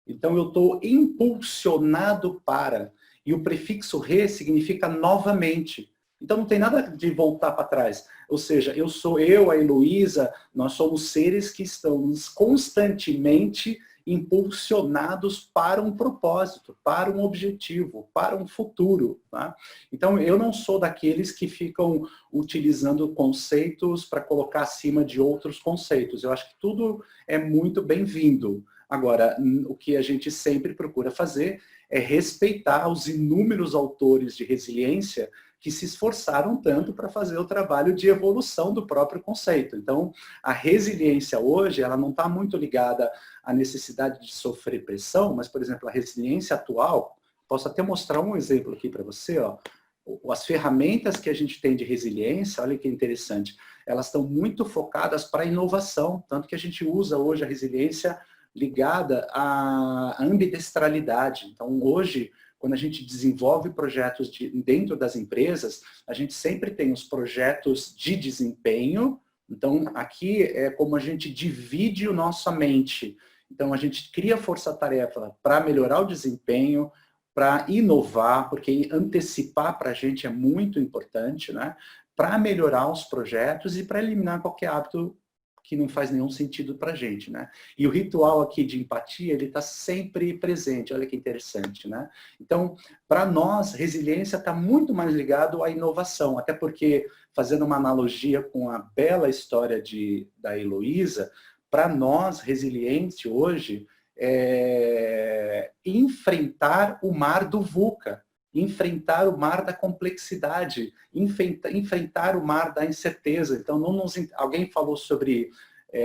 Então eu estou impulsionado para. E o prefixo re significa novamente. Então não tem nada de voltar para trás. Ou seja, a Heloísa, nós somos seres que estamos constantemente impulsionados para um propósito, para um objetivo, para um futuro. Tá? Então eu não sou daqueles que ficam utilizando conceitos para colocar acima de outros conceitos. Eu acho que tudo é muito bem-vindo. Agora, o que a gente sempre procura fazer é respeitar os inúmeros autores de resiliência que se esforçaram tanto para fazer o trabalho de evolução do próprio conceito. Então, a resiliência hoje, ela não está muito ligada à necessidade de sofrer pressão, mas, por exemplo, a resiliência atual, posso até mostrar um exemplo aqui para você, ó. As ferramentas que a gente tem de resiliência, olha que interessante, elas estão muito focadas para a inovação, tanto que a gente usa hoje a resiliência ligada à ambidestralidade. Então, hoje, quando a gente desenvolve projetos dentro das empresas, a gente sempre tem os projetos de desempenho. Então, aqui é como a gente divide a nossa mente. Então, a gente cria força-tarefa para melhorar o desempenho, para inovar, porque antecipar para a gente é muito importante, né? Para melhorar os projetos e para eliminar qualquer hábito que não faz nenhum sentido para a gente, né? E o ritual aqui de empatia, ele está sempre presente, olha que interessante, né? Então, para nós, resiliência está muito mais ligado à inovação, até porque, fazendo uma analogia com a bela história da Heloísa, para nós, resiliente hoje, é enfrentar o mar do VUCA, enfrentar o mar da complexidade, enfrentar o mar da incerteza. Então, alguém falou sobre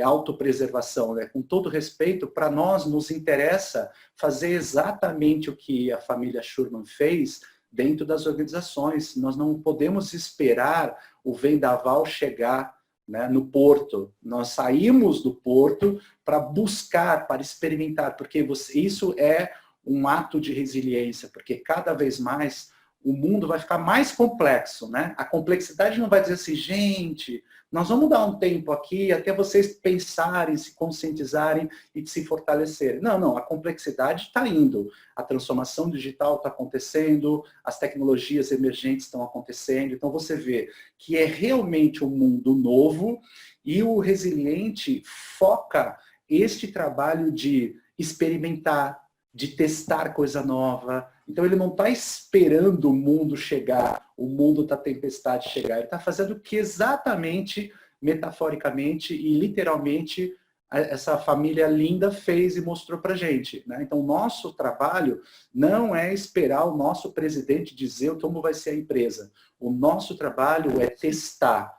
autopreservação, né? Com todo respeito, para nós nos interessa fazer exatamente o que a família Schurman fez dentro das organizações. Nós não podemos esperar o vendaval chegar, né, no porto. Nós saímos do porto para buscar, para experimentar, porque isso é um ato de resiliência, porque cada vez mais o mundo vai ficar mais complexo, né? A complexidade não vai dizer assim, gente, nós vamos dar um tempo aqui até vocês pensarem, se conscientizarem e se fortalecerem. Não, não, a complexidade está indo. A transformação digital está acontecendo, as tecnologias emergentes estão acontecendo, então você vê que é realmente um mundo novo e o resiliente foca este trabalho de experimentar, de testar coisa nova. Então ele não está esperando o mundo chegar, o mundo da tempestade chegar. Ele está fazendo o que exatamente, metaforicamente e literalmente, essa família linda fez e mostrou para a gente, né? Então o nosso trabalho não é esperar o nosso presidente dizer como vai ser a empresa. O nosso trabalho é testar,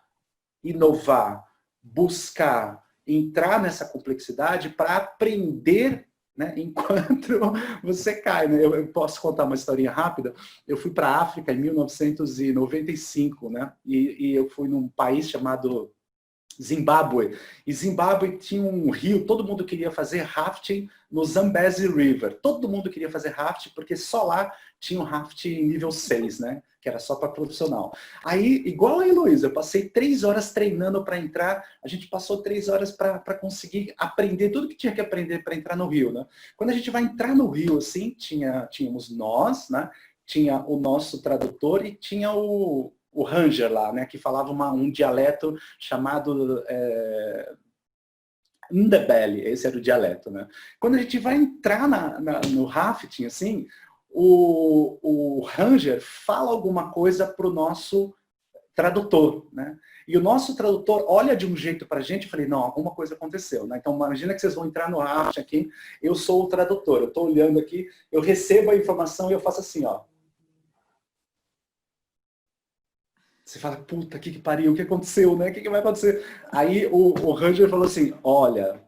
inovar, buscar, entrar nessa complexidade para aprender, né, enquanto você cai, né? Eu posso contar uma historinha rápida. Eu fui para a África em 1995, né? E eu fui num país chamado Zimbábue. E Zimbábue tinha um rio, todo mundo queria fazer rafting no Zambezi River. Todo mundo queria fazer rafting, porque só lá tinha um rafting nível 6, né? Que era só para profissional. Aí, igual a Heloísa, eu passei 3 horas treinando para entrar, a gente passou 3 horas para conseguir aprender tudo que tinha que aprender para entrar no rio, né? Quando a gente vai entrar no rio, assim, tínhamos nós, né? Tinha o nosso tradutor e tinha o Ranger lá, né? Que falava um dialeto chamado Ndebele, esse era o dialeto, né? Quando a gente vai entrar no rafting, assim, o Ranger fala alguma coisa para o nosso tradutor, né? E o nosso tradutor olha de um jeito para a gente, eu falei, não, alguma coisa aconteceu, né? Então imagina que vocês vão entrar no rafting aqui, eu sou o tradutor, eu estou olhando aqui, eu recebo a informação e eu faço assim, ó. Você fala, puta, que pariu, o que aconteceu, né? O que vai acontecer? Aí o Ranger falou assim, olha,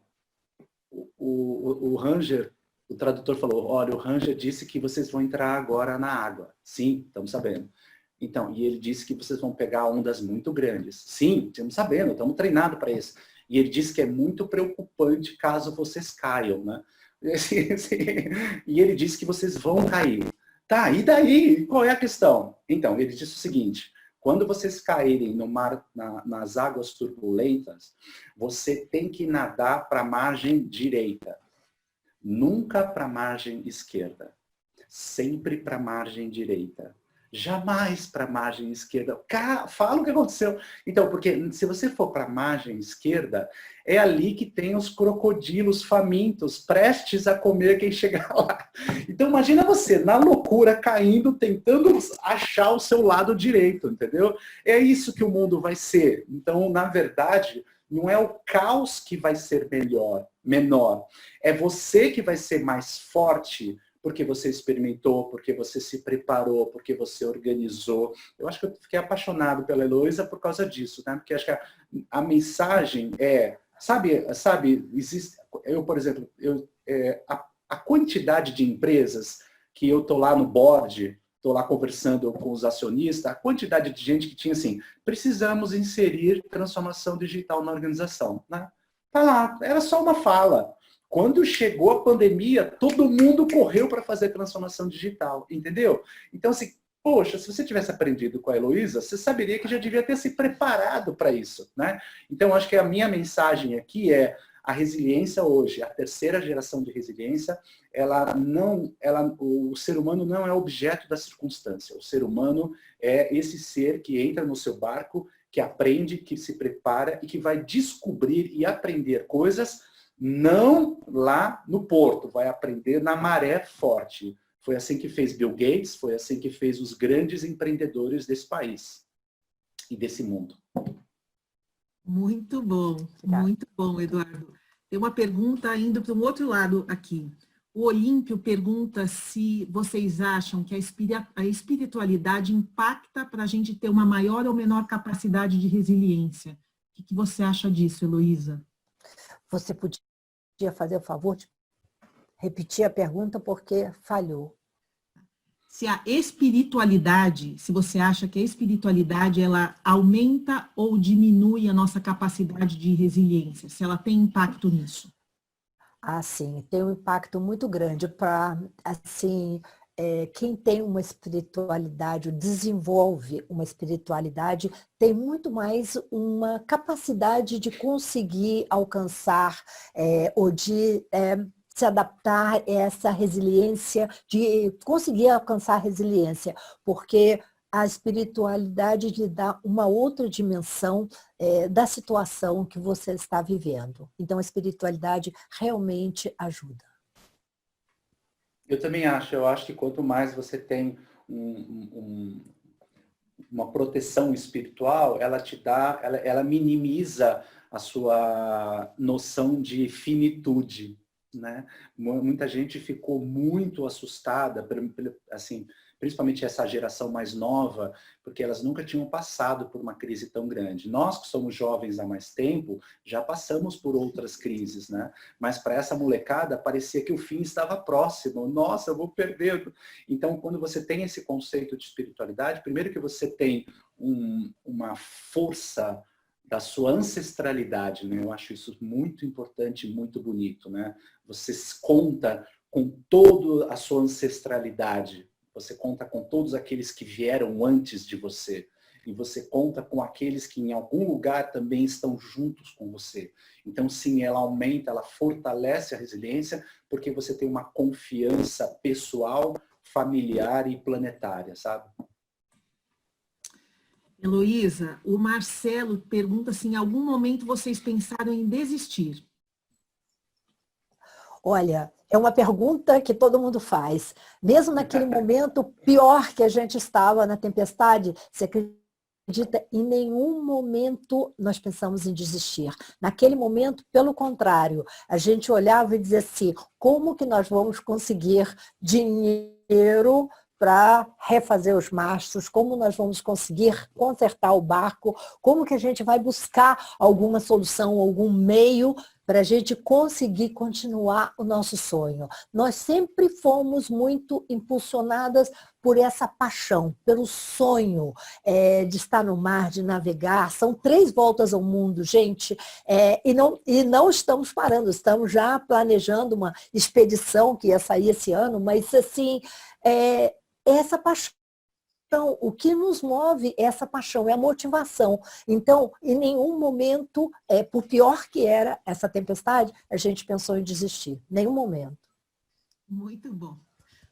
o Ranger, o tradutor falou, olha, o Ranger disse que vocês vão entrar agora na água. Sim, estamos sabendo. Então, e ele disse que vocês vão pegar ondas muito grandes. Sim, estamos sabendo, estamos treinados para isso. E ele disse que é muito preocupante caso vocês caiam, né? E ele disse que vocês vão cair. Tá, e daí? Qual é a questão? Então, ele disse o seguinte, quando vocês caírem no mar, nas águas turbulentas, você tem que nadar para a margem direita. Nunca para a margem esquerda. Sempre para a margem direita. Jamais para a margem esquerda. Fala o que aconteceu. Então, porque se você for para a margem esquerda, é ali que tem os crocodilos famintos, prestes a comer quem chegar lá. Então, imagina você, na loucura, caindo, tentando achar o seu lado direito, entendeu? É isso que o mundo vai ser. Então, na verdade, não é o caos que vai ser menor. É você que vai ser mais forte, porque você experimentou, porque você se preparou, porque você organizou. Eu acho que eu fiquei apaixonado pela Heloísa por causa disso, né? Porque acho que a mensagem é, sabe, existe, eu, por exemplo, a quantidade de empresas que eu tô lá no board, estou lá conversando com os acionistas, a quantidade de gente que tinha assim, precisamos inserir transformação digital na organização, né? Tá lá, era só uma fala. Quando chegou a pandemia, todo mundo correu para fazer transformação digital, entendeu? Então, assim, poxa, se você tivesse aprendido com a Heloísa, você saberia que já devia ter se preparado para isso, né? Então, acho que a minha mensagem aqui é a resiliência hoje, a terceira geração de resiliência, o ser humano não é objeto da circunstância. O ser humano é esse ser que entra no seu barco, que aprende, que se prepara e que vai descobrir e aprender coisas não lá no porto, vai aprender na maré forte. Foi assim que fez Bill Gates, foi assim que fez os grandes empreendedores desse país e desse mundo. Muito bom, Eduardo. Tem uma pergunta indo para um outro lado aqui. O Olímpio pergunta se vocês acham que a espiritualidade impacta para a gente ter uma maior ou menor capacidade de resiliência. O que você acha disso, Heloísa? Você podia fazer o favor de repetir a pergunta porque falhou. Se a espiritualidade, se você acha que a espiritualidade ela aumenta ou diminui a nossa capacidade de resiliência, se ela tem impacto nisso. Ah, sim, tem um impacto muito grande para, assim, quem tem uma espiritualidade, desenvolve uma espiritualidade, tem muito mais uma capacidade de conseguir alcançar ou de se adaptar a essa resiliência, de conseguir alcançar a resiliência, porque a espiritualidade lhe dá uma outra dimensão da situação que você está vivendo. Então, a espiritualidade realmente ajuda. Eu também acho. Eu acho que quanto mais você tem uma proteção espiritual, ela te dá, ela minimiza a sua noção de finitude, né? Muita gente ficou muito assustada, assim, principalmente essa geração mais nova, porque elas nunca tinham passado por uma crise tão grande. Nós que somos jovens há mais tempo, já passamos por outras crises, né? Mas para essa molecada parecia que o fim estava próximo. Nossa, eu vou perder. Então, quando você tem esse conceito de espiritualidade, primeiro que você tem uma força da sua ancestralidade, né? Eu acho isso muito importante, muito bonito, né? Você conta com toda a sua ancestralidade. Você conta com todos aqueles que vieram antes de você. E você conta com aqueles que em algum lugar também estão juntos com você. Então, sim, ela aumenta, ela fortalece a resiliência, porque você tem uma confiança pessoal, familiar e planetária, sabe? Heloísa, o Marcelo pergunta se em algum momento vocês pensaram em desistir. Olha, é uma pergunta que todo mundo faz. Mesmo naquele momento pior que a gente estava na tempestade, você acredita, em nenhum momento nós pensamos em desistir. Naquele momento, pelo contrário, a gente olhava e dizia assim, como que nós vamos conseguir dinheiro para refazer os mastros, como nós vamos conseguir consertar o barco, como que a gente vai buscar alguma solução, algum meio para a gente conseguir continuar o nosso sonho. Nós sempre fomos muito impulsionadas por essa paixão, pelo sonho de estar no mar, de navegar. São 3 voltas ao mundo, gente, e não estamos parando, estamos já planejando uma expedição que ia sair esse ano, mas assim, essa paixão. Então, o que nos move é essa paixão, é a motivação. Então, em nenhum momento, por pior que era essa tempestade, a gente pensou em desistir. Nenhum momento. Muito bom.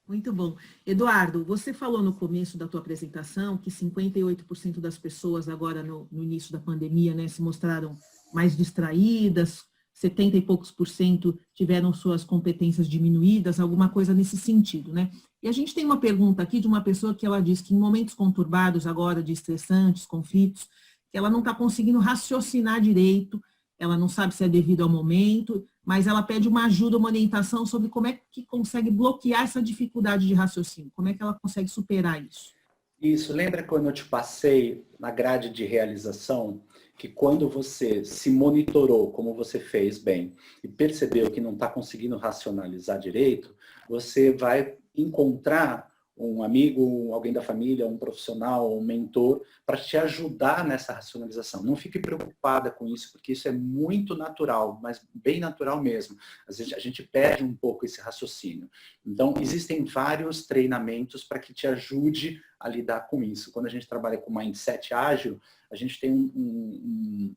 Muito bom. Eduardo, você falou no começo da tua apresentação que 58% das pessoas agora no início da pandemia, né, se mostraram mais distraídas, 70 e poucos por cento tiveram suas competências diminuídas, alguma coisa nesse sentido, né? E a gente tem uma pergunta aqui de uma pessoa que ela diz que em momentos conturbados agora, de estressantes, conflitos, que ela não está conseguindo raciocinar direito, ela não sabe se é devido ao momento, mas ela pede uma ajuda, uma orientação sobre como é que consegue bloquear essa dificuldade de raciocínio, como é que ela consegue superar isso. Isso, lembra quando eu te passei na grade de realização, que quando você se monitorou, como você fez bem, e percebeu que não está conseguindo racionalizar direito, você vai encontrar um amigo, alguém da família, um profissional, um mentor, para te ajudar nessa racionalização. Não fique preocupada com isso, porque isso é muito natural, mas bem natural mesmo. Às vezes a gente perde um pouco esse raciocínio. Então, existem vários treinamentos para que te ajude a lidar com isso. Quando a gente trabalha com mindset ágil, a gente tem um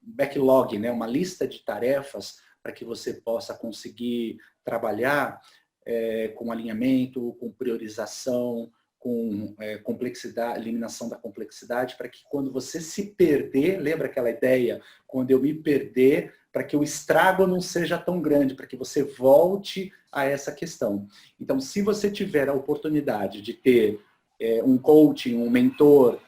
backlog, né? Uma lista de tarefas para que você possa conseguir trabalhar com alinhamento, com priorização, com complexidade, eliminação da complexidade, para que quando você se perder, lembra aquela ideia, quando eu me perder, para que o estrago não seja tão grande, para que você volte a essa questão. Então, se você tiver a oportunidade de ter um coaching, um mentor,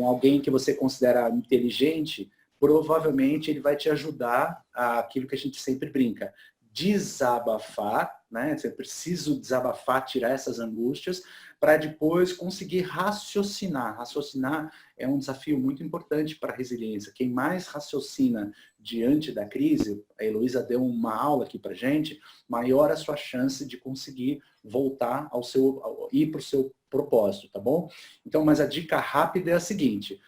alguém que você considera inteligente, provavelmente ele vai te ajudar aquilo que a gente sempre brinca, desabafar, né? Você precisa desabafar, tirar essas angústias, para depois conseguir raciocinar. Raciocinar é um desafio muito importante para a resiliência. Quem mais raciocina diante da crise, a Heloísa deu uma aula aqui para gente, maior a sua chance de conseguir voltar ir para o seu propósito, tá bom? Então, mas a dica rápida é a seguinte,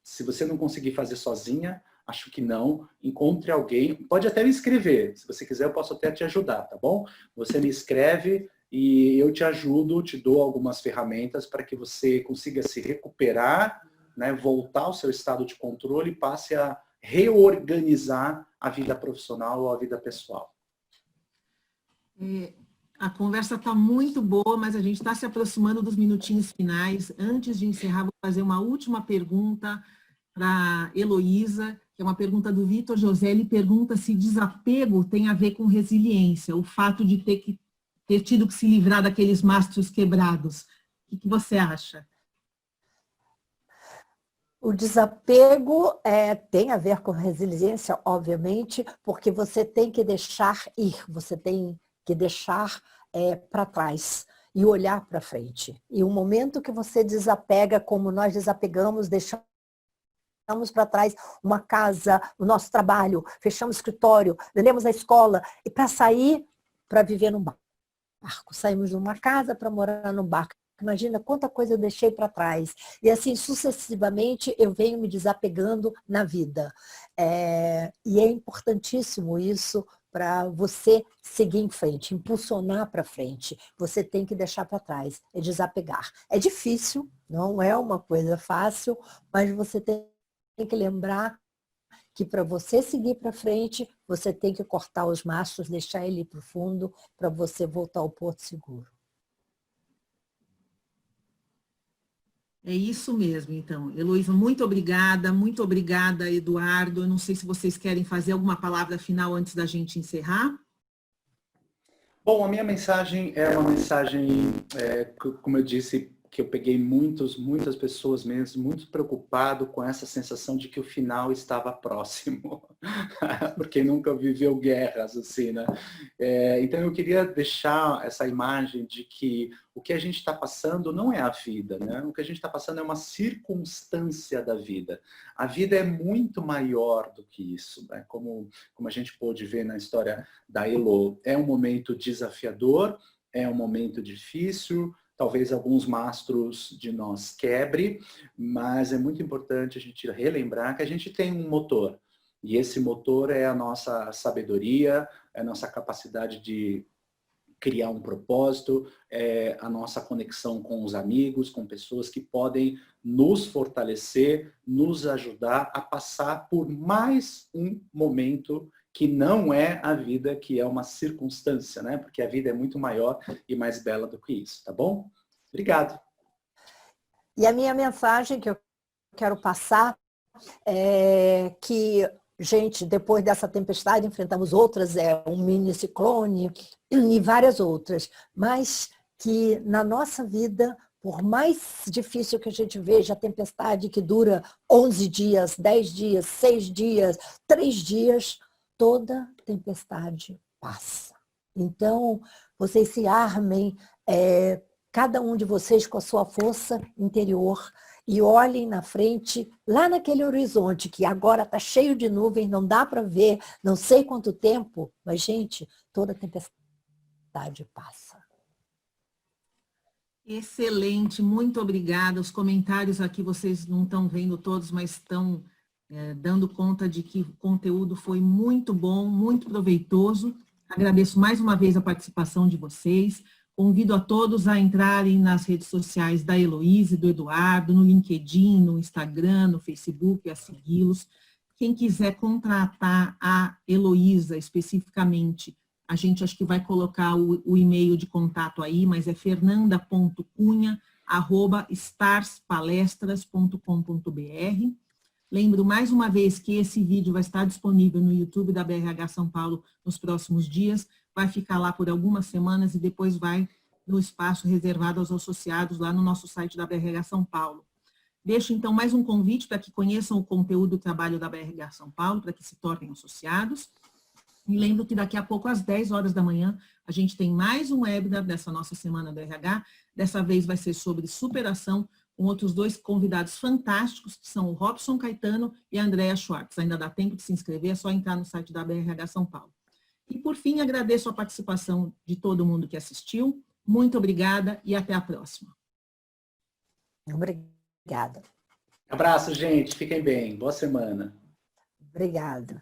se você não conseguir fazer sozinha, acho que não, encontre alguém, pode até me escrever, se você quiser eu posso até te ajudar, tá bom? Você me escreve e eu te ajudo, te dou algumas ferramentas para que você consiga se recuperar, né, voltar ao seu estado de controle e passe a reorganizar a vida profissional ou a vida pessoal. A conversa está muito boa, mas a gente está se aproximando dos minutinhos finais. Antes de encerrar, vou fazer uma última pergunta para Heloísa, que é uma pergunta do Vitor José. Ele pergunta se desapego tem a ver com resiliência, o fato de ter tido que se livrar daqueles mastros quebrados. O que você acha? O desapego tem a ver com resiliência, obviamente, porque você tem que deixar ir, você tem que deixar para trás e olhar para frente. E o momento que você desapega, como nós desapegamos, deixamos para trás uma casa, o nosso trabalho, fechamos o escritório, vendemos a escola, e para sair, para viver num barco. Saímos de uma casa para morar num barco. Imagina quanta coisa eu deixei para trás. E assim, sucessivamente, eu venho me desapegando na vida. E é importantíssimo isso para você seguir em frente, impulsionar para frente. Você tem que deixar para trás, é desapegar. É difícil, não é uma coisa fácil, mas você tem que lembrar que para você seguir para frente, você tem que cortar os mastros, deixar ele para o fundo, para você voltar ao porto seguro. É isso mesmo, então. Heloísa, muito obrigada, Eduardo. Eu não sei se vocês querem fazer alguma palavra final antes da gente encerrar. Bom, a minha mensagem é uma mensagem, como eu disse, que eu peguei muitas pessoas mesmo muito preocupado com essa sensação de que o final estava próximo, porque nunca viveu guerras assim, né? Então eu queria deixar essa imagem de que o que a gente está passando não é a vida, né? O que a gente está passando é uma circunstância da vida. A vida é muito maior do que isso, né? Como a gente pôde ver na história da Elo. É um momento desafiador, é um momento difícil, talvez alguns mastros de nós quebre, mas é muito importante a gente relembrar que a gente tem um motor. E esse motor é a nossa sabedoria, é a nossa capacidade de criar um propósito, é a nossa conexão com os amigos, com pessoas que podem nos fortalecer, nos ajudar a passar por mais um momento que não é a vida, que é uma circunstância, né? Porque a vida é muito maior e mais bela do que isso, tá bom? Obrigado. E a minha mensagem que eu quero passar é que, gente, depois dessa tempestade enfrentamos outras, um mini ciclone e várias outras, mas que na nossa vida, por mais difícil que a gente veja a tempestade que dura 11 dias, 10 dias, 6 dias, 3 dias, toda tempestade passa. Então, vocês se armem, cada um de vocês com a sua força interior, e olhem na frente, lá naquele horizonte, que agora está cheio de nuvens, não dá para ver, não sei quanto tempo, mas, gente, toda tempestade passa. Excelente, muito obrigada. Os comentários aqui vocês não estão vendo todos, mas estão dando conta de que o conteúdo foi muito bom, muito proveitoso. Agradeço mais uma vez a participação de vocês. Convido a todos a entrarem nas redes sociais da Heloísa e do Eduardo, no LinkedIn, no Instagram, no Facebook, a segui-los. Quem quiser contratar a Heloísa especificamente, a gente acho que vai colocar o e-mail de contato aí, mas é fernanda.cunha@starspalestras.com.br. Lembro mais uma vez que esse vídeo vai estar disponível no YouTube da BRH São Paulo nos próximos dias, vai ficar lá por algumas semanas e depois vai no espaço reservado aos associados lá no nosso site da BRH São Paulo. Deixo então mais um convite para que conheçam o conteúdo do trabalho da BRH São Paulo, para que se tornem associados. E lembro que daqui a pouco, às 10 horas da manhã, a gente tem mais um webinar dessa nossa semana do RH. Dessa vez vai ser sobre superação, com outros 2 convidados fantásticos, que são o Robson Caetano e a Andrea Schwartz. Ainda dá tempo de se inscrever, é só entrar no site da BRH São Paulo. E, por fim, agradeço a participação de todo mundo que assistiu. Muito obrigada e até a próxima. Obrigada. Abraço, gente. Fiquem bem. Boa semana. Obrigada.